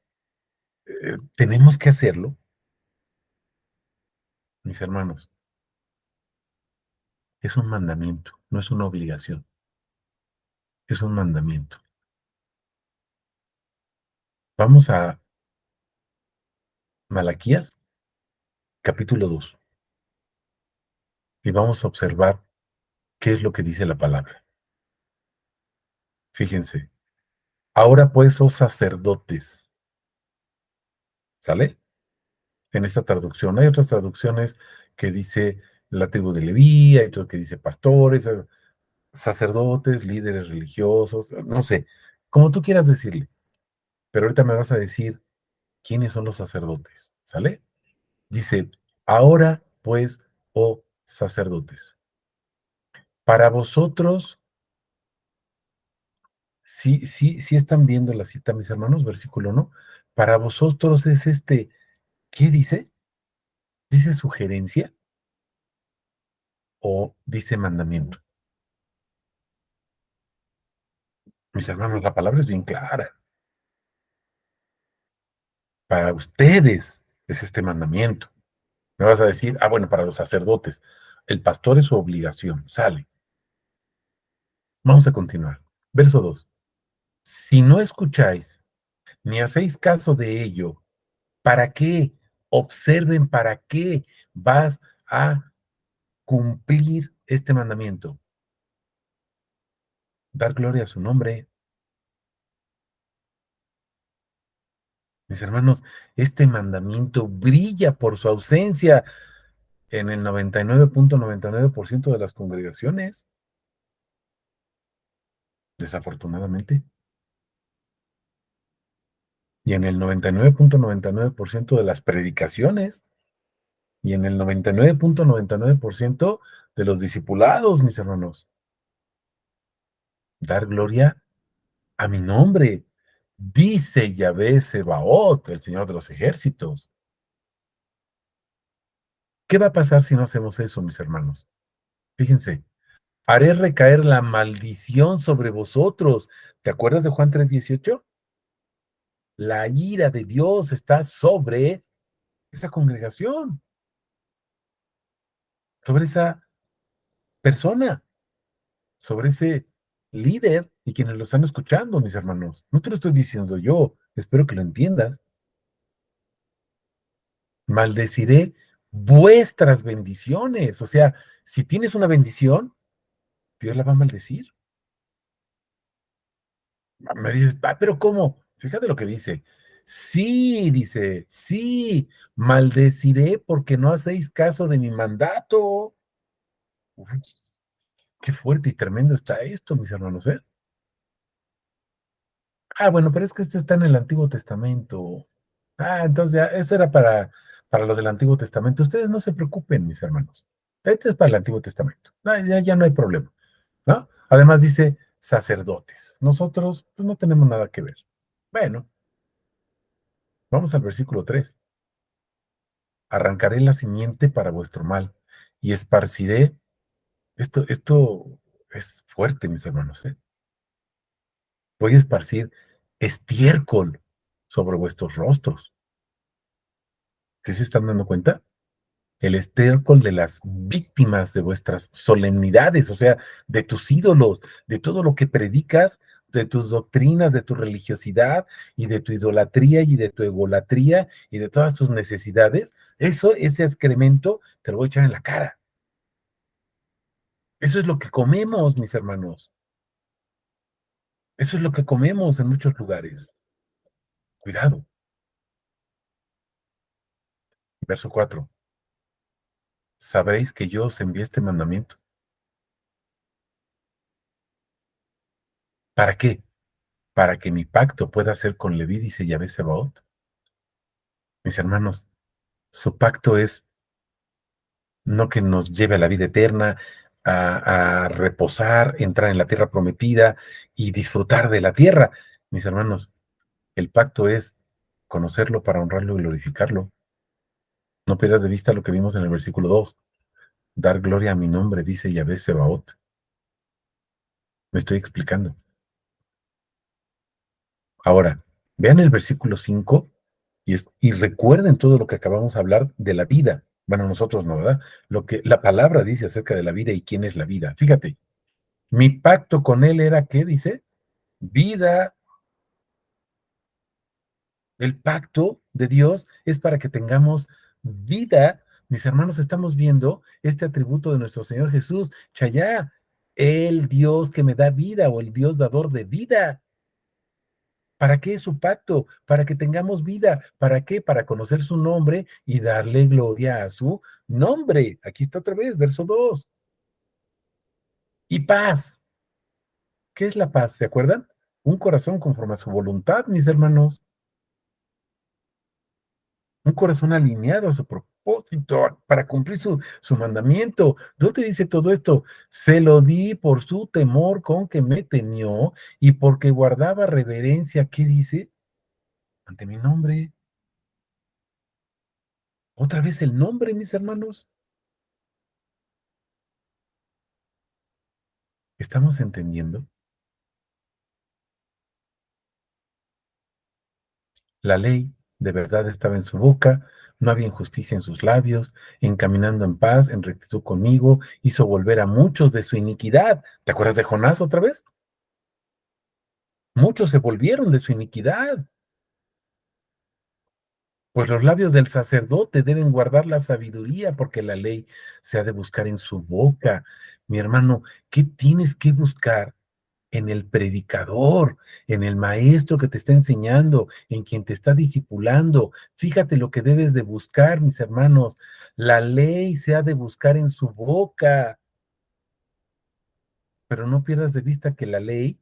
A: ¿tenemos que hacerlo? Mis hermanos, es un mandamiento, no es una obligación, es un mandamiento. Vamos a Malaquías, capítulo 2 y vamos a observar qué es lo que dice la palabra. Fíjense, ahora pues, oh sacerdotes, ¿sale? En esta traducción. Hay otras traducciones que dice la tribu de Leví, hay otro que dice pastores, sacerdotes, líderes religiosos, no sé, como tú quieras decirle, pero ahorita me vas a decir quiénes son los sacerdotes, ¿sale? Dice, ahora pues, oh sacerdotes, para vosotros, sí están viendo la cita, mis hermanos, versículo 1, para vosotros es ¿qué dice? ¿Dice sugerencia o dice mandamiento? Mis hermanos, la palabra es bien clara. Para ustedes es este mandamiento. Me vas a decir, bueno, para los sacerdotes, el pastor es su obligación. Sale. Vamos a continuar. Verso 2. Si no escucháis ni hacéis caso de ello, ¿para qué? Observen para qué vas a cumplir este mandamiento. Dar gloria a su nombre. Mis hermanos, este mandamiento brilla por su ausencia en el 99.99% de las congregaciones, desafortunadamente, y en el 99.99% de las predicaciones, y en el 99.99% de los discipulados, mis hermanos. Dar gloria a mi nombre, dice Yahvé Sebaot, el Señor de los ejércitos. ¿Qué va a pasar si no hacemos eso, mis hermanos? Fíjense, haré recaer la maldición sobre vosotros. ¿Te acuerdas de Juan 3:18? La ira de Dios está sobre esa congregación, sobre esa persona, sobre ese líder y quienes lo están escuchando, mis hermanos. No te lo estoy diciendo yo, espero que lo entiendas. Maldeciré vuestras bendiciones. O sea, si tienes una bendición, Dios la va a maldecir. Me dices, pero ¿cómo? Fíjate lo que dice. Sí, dice, sí, maldeciré porque no hacéis caso de mi mandato. Uy, qué fuerte y tremendo está esto, mis hermanos, ¿eh? Bueno, pero es que esto está en el Antiguo Testamento. Entonces ya, eso era para los del Antiguo Testamento. Ustedes no se preocupen, mis hermanos. Esto es para el Antiguo Testamento. Ya no hay problema, ¿no? Además dice sacerdotes. Nosotros, pues, no tenemos nada que ver. Bueno, vamos al versículo 3. Arrancaré la simiente para vuestro mal y esparciré. Esto es fuerte, mis hermanos, ¿eh? Voy a esparcir estiércol sobre vuestros rostros. ¿Sí se están dando cuenta? El estiércol de las víctimas de vuestras solemnidades, o sea, de tus ídolos, de todo lo que predicas, de tus doctrinas, de tu religiosidad y de tu idolatría y de tu egolatría y de todas tus necesidades, ese excremento te lo voy a echar en la cara. Eso es lo que comemos, mis hermanos. Eso es lo que comemos en muchos lugares. Cuidado. Verso 4. Sabréis que yo os envié este mandamiento. ¿Para qué? Para que mi pacto pueda ser con Leví, dice Yahvé Sebaot. Mis hermanos, su pacto es no que nos lleve a la vida eterna, a reposar, entrar en la tierra prometida y disfrutar de la tierra. Mis hermanos, el pacto es conocerlo para honrarlo y glorificarlo. No pierdas de vista lo que vimos en el versículo 2. Dar gloria a mi nombre, dice Yahvé Sebaot. Me estoy explicando. Ahora, vean el versículo 5 y recuerden todo lo que acabamos de hablar de la vida. Bueno, nosotros no, ¿verdad? Lo que la palabra dice acerca de la vida y quién es la vida. Fíjate, mi pacto con él era, ¿qué dice? Vida. El pacto de Dios es para que tengamos vida. Mis hermanos, estamos viendo este atributo de nuestro Señor Jesús, Chayá, el Dios que me da vida o el Dios dador de vida. ¿Para qué es su pacto? Para que tengamos vida. ¿Para qué? Para conocer su nombre y darle gloria a su nombre. Aquí está otra vez, verso 2. Y paz. ¿Qué es la paz? ¿Se acuerdan? Un corazón conforme a su voluntad, mis hermanos. Un corazón alineado a su propósito para cumplir su mandamiento. ¿Dónde dice todo esto? Se lo di por su temor con que me temió y porque guardaba reverencia. ¿Qué dice? Ante mi nombre. Otra vez el nombre, mis hermanos. ¿Estamos entendiendo? La ley de verdad estaba en su boca, no había injusticia en sus labios, encaminando en paz, en rectitud conmigo, hizo volver a muchos de su iniquidad. ¿Te acuerdas de Jonás otra vez? Muchos se volvieron de su iniquidad. Pues los labios del sacerdote deben guardar la sabiduría, porque la ley se ha de buscar en su boca. Mi hermano, ¿qué tienes que buscar? En el predicador, en el maestro que te está enseñando, en quien te está discipulando. Fíjate lo que debes de buscar, mis hermanos. La ley se ha de buscar en su boca, pero no pierdas de vista que la ley,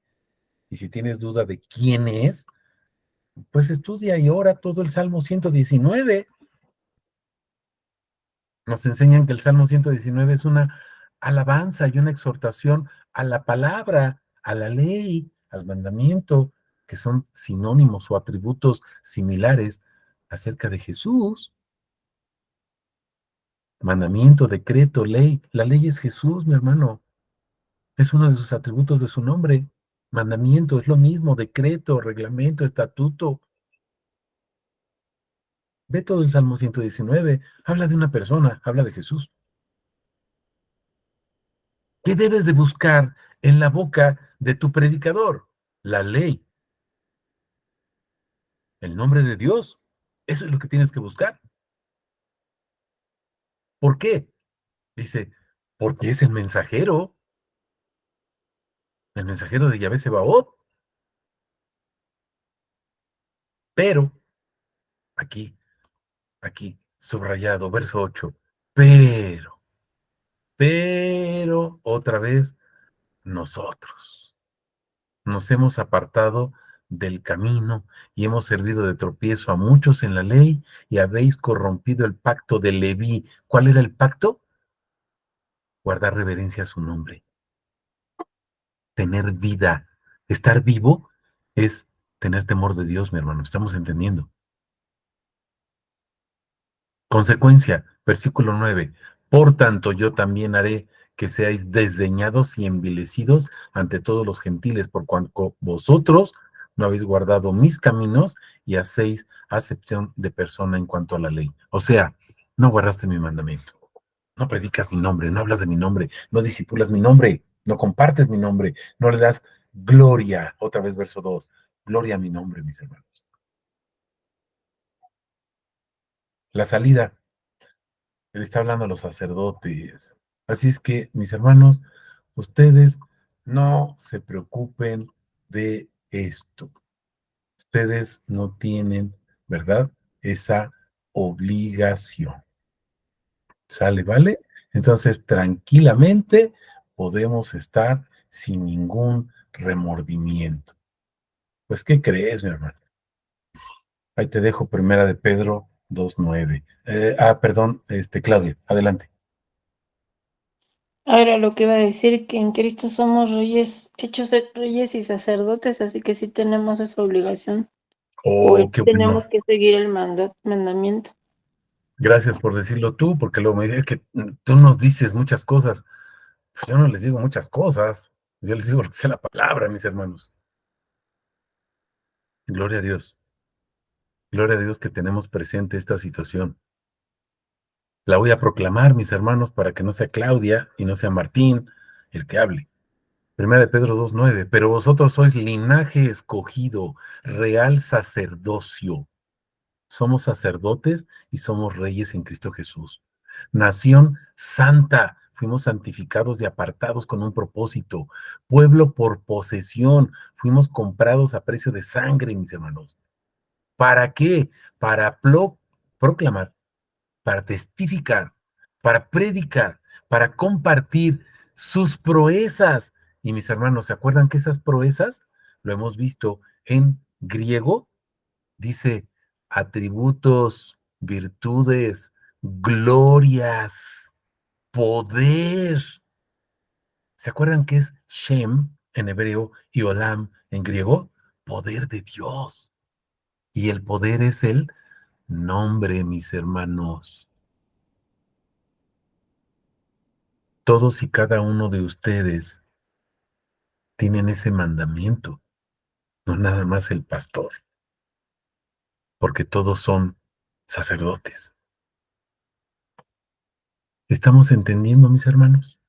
A: y si tienes duda de quién es, pues estudia y ora todo el Salmo 119. Nos enseñan que el Salmo 119 es una alabanza y una exhortación a la palabra, a la ley, al mandamiento, que son sinónimos o atributos similares acerca de Jesús. Mandamiento, decreto, ley. La ley es Jesús, mi hermano. Es uno de sus atributos de su nombre. Mandamiento es lo mismo, decreto, reglamento, estatuto. Ve todo el Salmo 119. Habla de una persona, habla de Jesús. ¿Qué debes de buscar en la boca de tu predicador? La ley, el nombre de Dios. Eso es lo que tienes que buscar. ¿Por qué? Dice, porque es el mensajero de Yahvé Sebaot. Pero, aquí, aquí, subrayado, verso 8. Pero, otra vez, nosotros nos hemos apartado del camino y hemos servido de tropiezo a muchos en la ley y habéis corrompido el pacto de Leví. ¿Cuál era el pacto? Guardar reverencia a su nombre, tener vida. Estar vivo es tener temor de Dios, mi hermano. ¿Estamos entendiendo? Consecuencia, versículo 9. Por tanto, yo también haré que seáis desdeñados y envilecidos ante todos los gentiles, por cuanto vosotros no habéis guardado mis caminos y hacéis acepción de persona en cuanto a la ley. O sea, no guardaste mi mandamiento, no predicas mi nombre, no hablas de mi nombre, no disipulas mi nombre, no compartes mi nombre, no le das gloria, otra vez verso 2, gloria a mi nombre, mis hermanos. La salida, le está hablando a los sacerdotes. Así es que, mis hermanos, ustedes no se preocupen de esto. Ustedes no tienen, ¿verdad? Esa obligación. ¿Sale, vale? Entonces, tranquilamente podemos estar sin ningún remordimiento. Pues, ¿qué crees, mi hermano? Ahí te dejo Primera de Pedro 2:9. Perdón, Claudia, adelante.
B: Ahora lo que iba a decir, que en Cristo somos reyes, hechos reyes y sacerdotes, así que sí tenemos esa obligación, o
A: Oh, qué bueno.
B: tenemos que seguir el mandamiento.
A: Gracias por decirlo tú, porque luego me dices que tú nos dices muchas cosas. Yo no les digo muchas cosas. Yo les digo lo que sea la palabra, mis hermanos. Gloria a Dios. Gloria a Dios que tenemos presente esta situación. La voy a proclamar, mis hermanos, para que no sea Claudia y no sea Martín el que hable. Primera de Pedro 2:9. Pero vosotros sois linaje escogido, real sacerdocio. Somos sacerdotes y somos reyes en Cristo Jesús. Nación santa, fuimos santificados y apartados con un propósito. Pueblo por posesión, fuimos comprados a precio de sangre, mis hermanos. ¿Para qué? Para proclamar, para testificar, para predicar, para compartir sus proezas. Y mis hermanos, ¿se acuerdan que esas proezas lo hemos visto en griego? Dice atributos, virtudes, glorias, poder. ¿Se acuerdan qué es Shem en hebreo y Olam en griego? Poder de Dios. Y el poder es el nombre, mis hermanos. Todos y cada uno de ustedes tienen ese mandamiento, no nada más el pastor, porque todos son sacerdotes. ¿Estamos entendiendo, mis hermanos?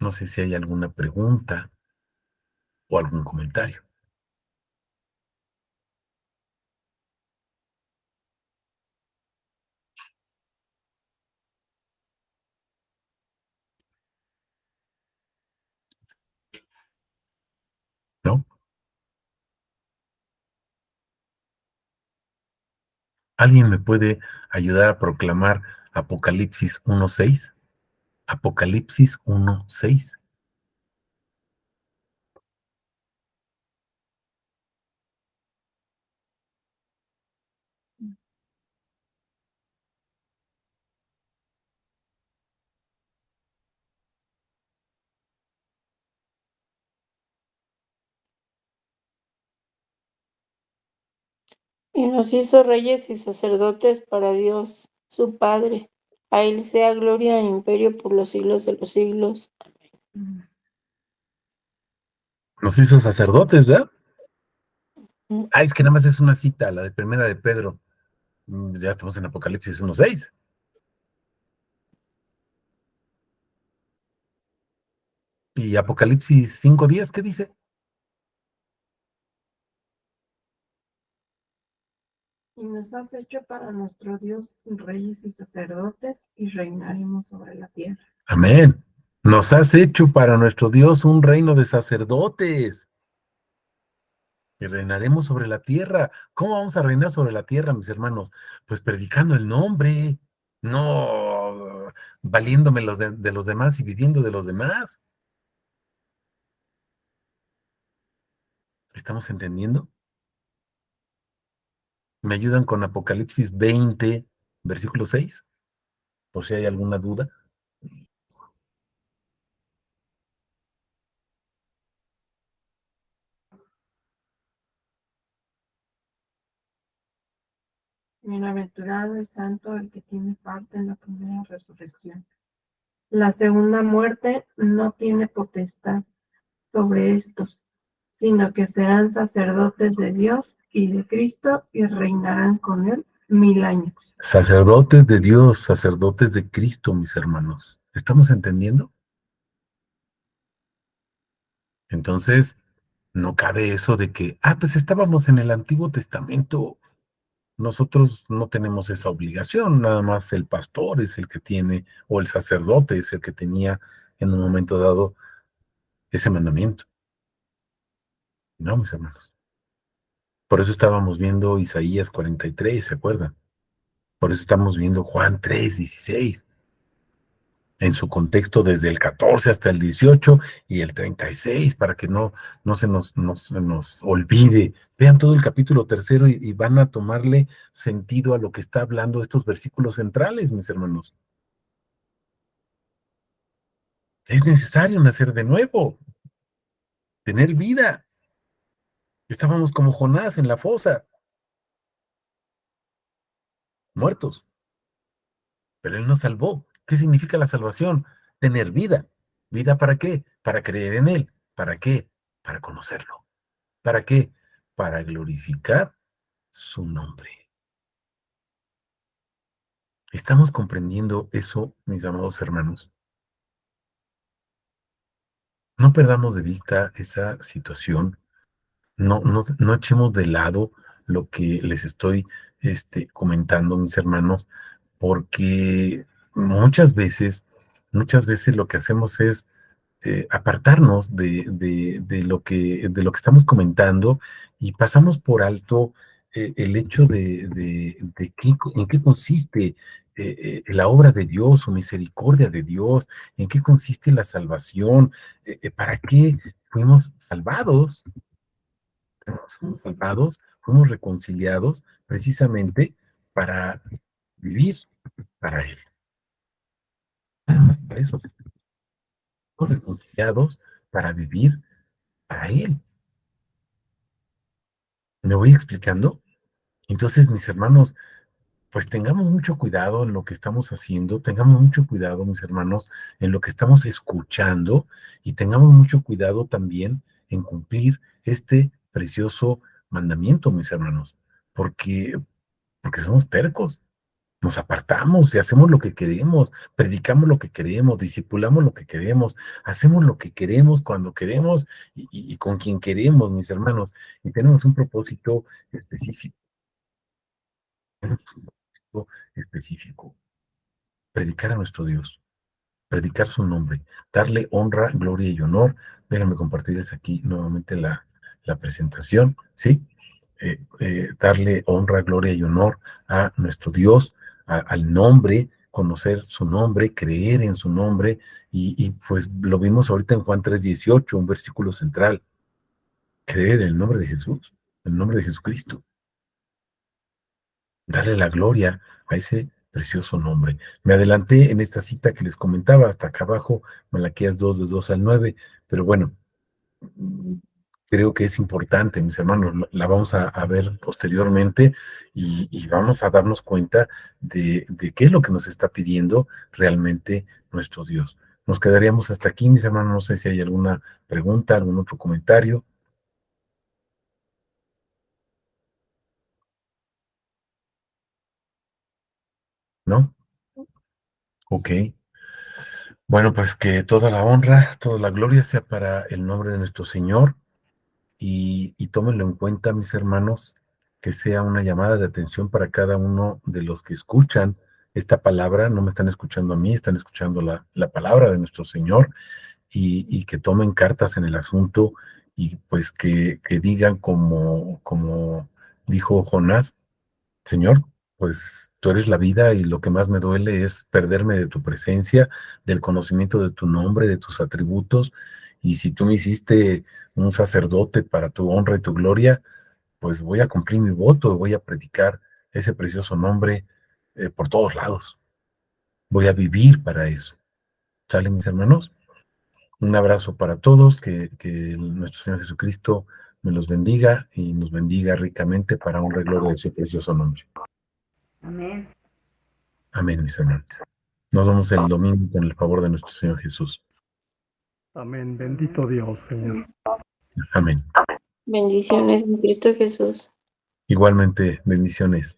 A: No sé si hay alguna pregunta o algún comentario, ¿no? ¿Alguien me puede ayudar a proclamar Apocalipsis 1:6? Apocalipsis 1:6.
B: Y nos hizo reyes y sacerdotes para Dios, su Padre. A Él sea gloria e imperio por los siglos de los siglos.
A: Nos hizo sacerdotes, ¿verdad?
B: Mm.
A: Es que nada más es una cita, la de Primera de Pedro. Ya estamos en Apocalipsis 1:6. Y Apocalipsis 5:10, ¿qué dice?
C: Y nos has hecho para nuestro Dios reyes y sacerdotes, y reinaremos sobre la tierra.
A: Amén. Nos has hecho para nuestro Dios un reino de sacerdotes y reinaremos sobre la tierra. ¿Cómo vamos a reinar sobre la tierra, mis hermanos? Pues predicando el nombre, no valiéndome de los demás y viviendo de los demás. ¿Estamos entendiendo? ¿Me ayudan con Apocalipsis 20, versículo 6? Por si hay alguna duda.
C: Bienaventurado y santo el que tiene parte en la primera resurrección. La segunda muerte no tiene potestad sobre estos, sino que serán sacerdotes de Dios y de Cristo, y reinarán con él 1000 años.
A: Sacerdotes de Dios, sacerdotes de Cristo, mis hermanos. ¿Estamos entendiendo? Entonces, no cabe eso de que, pues estábamos en el Antiguo Testamento. Nosotros no tenemos esa obligación, nada más el pastor es el que tiene, o el sacerdote es el que tenía en un momento dado ese mandamiento. No, mis hermanos. Por eso estábamos viendo Isaías 43, ¿se acuerdan? Por eso estamos viendo Juan 3:16, en su contexto desde el 14 hasta el 18 y el 36, para que no se nos olvide. Vean todo el capítulo tercero y van a tomarle sentido a lo que está hablando estos versículos centrales, mis hermanos. Es necesario nacer de nuevo, tener vida. Estábamos como Jonás en la fosa, muertos, pero él nos salvó. ¿Qué significa la salvación? Tener vida. ¿Vida para qué? Para creer en él. ¿Para qué? Para conocerlo. ¿Para qué? Para glorificar su nombre. ¿Estamos comprendiendo eso, mis amados hermanos? No perdamos de vista esa situación. No echemos de lado lo que les estoy comentando, mis hermanos, porque muchas veces lo que hacemos es apartarnos de lo que estamos comentando y pasamos por alto el hecho en qué consiste la obra de Dios o misericordia de Dios, en qué consiste la salvación, para qué fuimos salvados. Fuimos salvados, fuimos reconciliados precisamente para vivir para Él. Nada más para eso. Fuimos reconciliados para vivir para Él. ¿Me voy explicando? Entonces, mis hermanos, pues tengamos mucho cuidado en lo que estamos haciendo, tengamos mucho cuidado, mis hermanos, en lo que estamos escuchando y tengamos mucho cuidado también en cumplir este precioso mandamiento, mis hermanos, porque somos tercos. Nos apartamos y hacemos lo que queremos, predicamos lo que queremos, discipulamos lo que queremos, hacemos lo que queremos cuando queremos y con quien queremos, mis hermanos. Y tenemos un propósito específico, específico, predicar a nuestro Dios, predicar su nombre, darle honra, gloria y honor. Déjenme compartirles aquí nuevamente la presentación, ¿sí? Darle honra, gloria y honor a nuestro Dios, al nombre, conocer su nombre, creer en su nombre, y pues lo vimos ahorita en Juan 3:18, un versículo central, creer en el nombre de Jesús, en el nombre de Jesucristo, darle la gloria a ese precioso nombre. Me adelanté en esta cita que les comentaba, hasta acá abajo, Malaquías 2, de 2 al 9, pero bueno, creo que es importante, mis hermanos, la vamos a ver posteriormente y vamos a darnos cuenta de qué es lo que nos está pidiendo realmente nuestro Dios. Nos quedaríamos hasta aquí, mis hermanos, no sé si hay alguna pregunta, algún otro comentario, ¿no? Ok. Bueno, pues que toda la honra, toda la gloria sea para el nombre de nuestro Señor. Y tómenlo en cuenta, mis hermanos, que sea una llamada de atención para cada uno de los que escuchan esta palabra. No me están escuchando a mí, están escuchando la palabra de nuestro Señor y que tomen cartas en el asunto y pues que digan como dijo Jonás, Señor, pues tú eres la vida y lo que más me duele es perderme de tu presencia, del conocimiento de tu nombre, de tus atributos. Y si tú me hiciste un sacerdote para tu honra y tu gloria, pues voy a cumplir mi voto, voy a predicar ese precioso nombre por todos lados. Voy a vivir para eso. ¿Sale, mis hermanos? Un abrazo para todos, que nuestro Señor Jesucristo me los bendiga y nos bendiga ricamente para honra y gloria de su precioso nombre.
D: Amén.
A: Amén, mis hermanos. Nos vemos el domingo con el favor de nuestro Señor Jesús.
E: Amén. Bendito Dios, Señor.
A: Amén.
B: Bendiciones en Cristo Jesús.
A: Igualmente, bendiciones.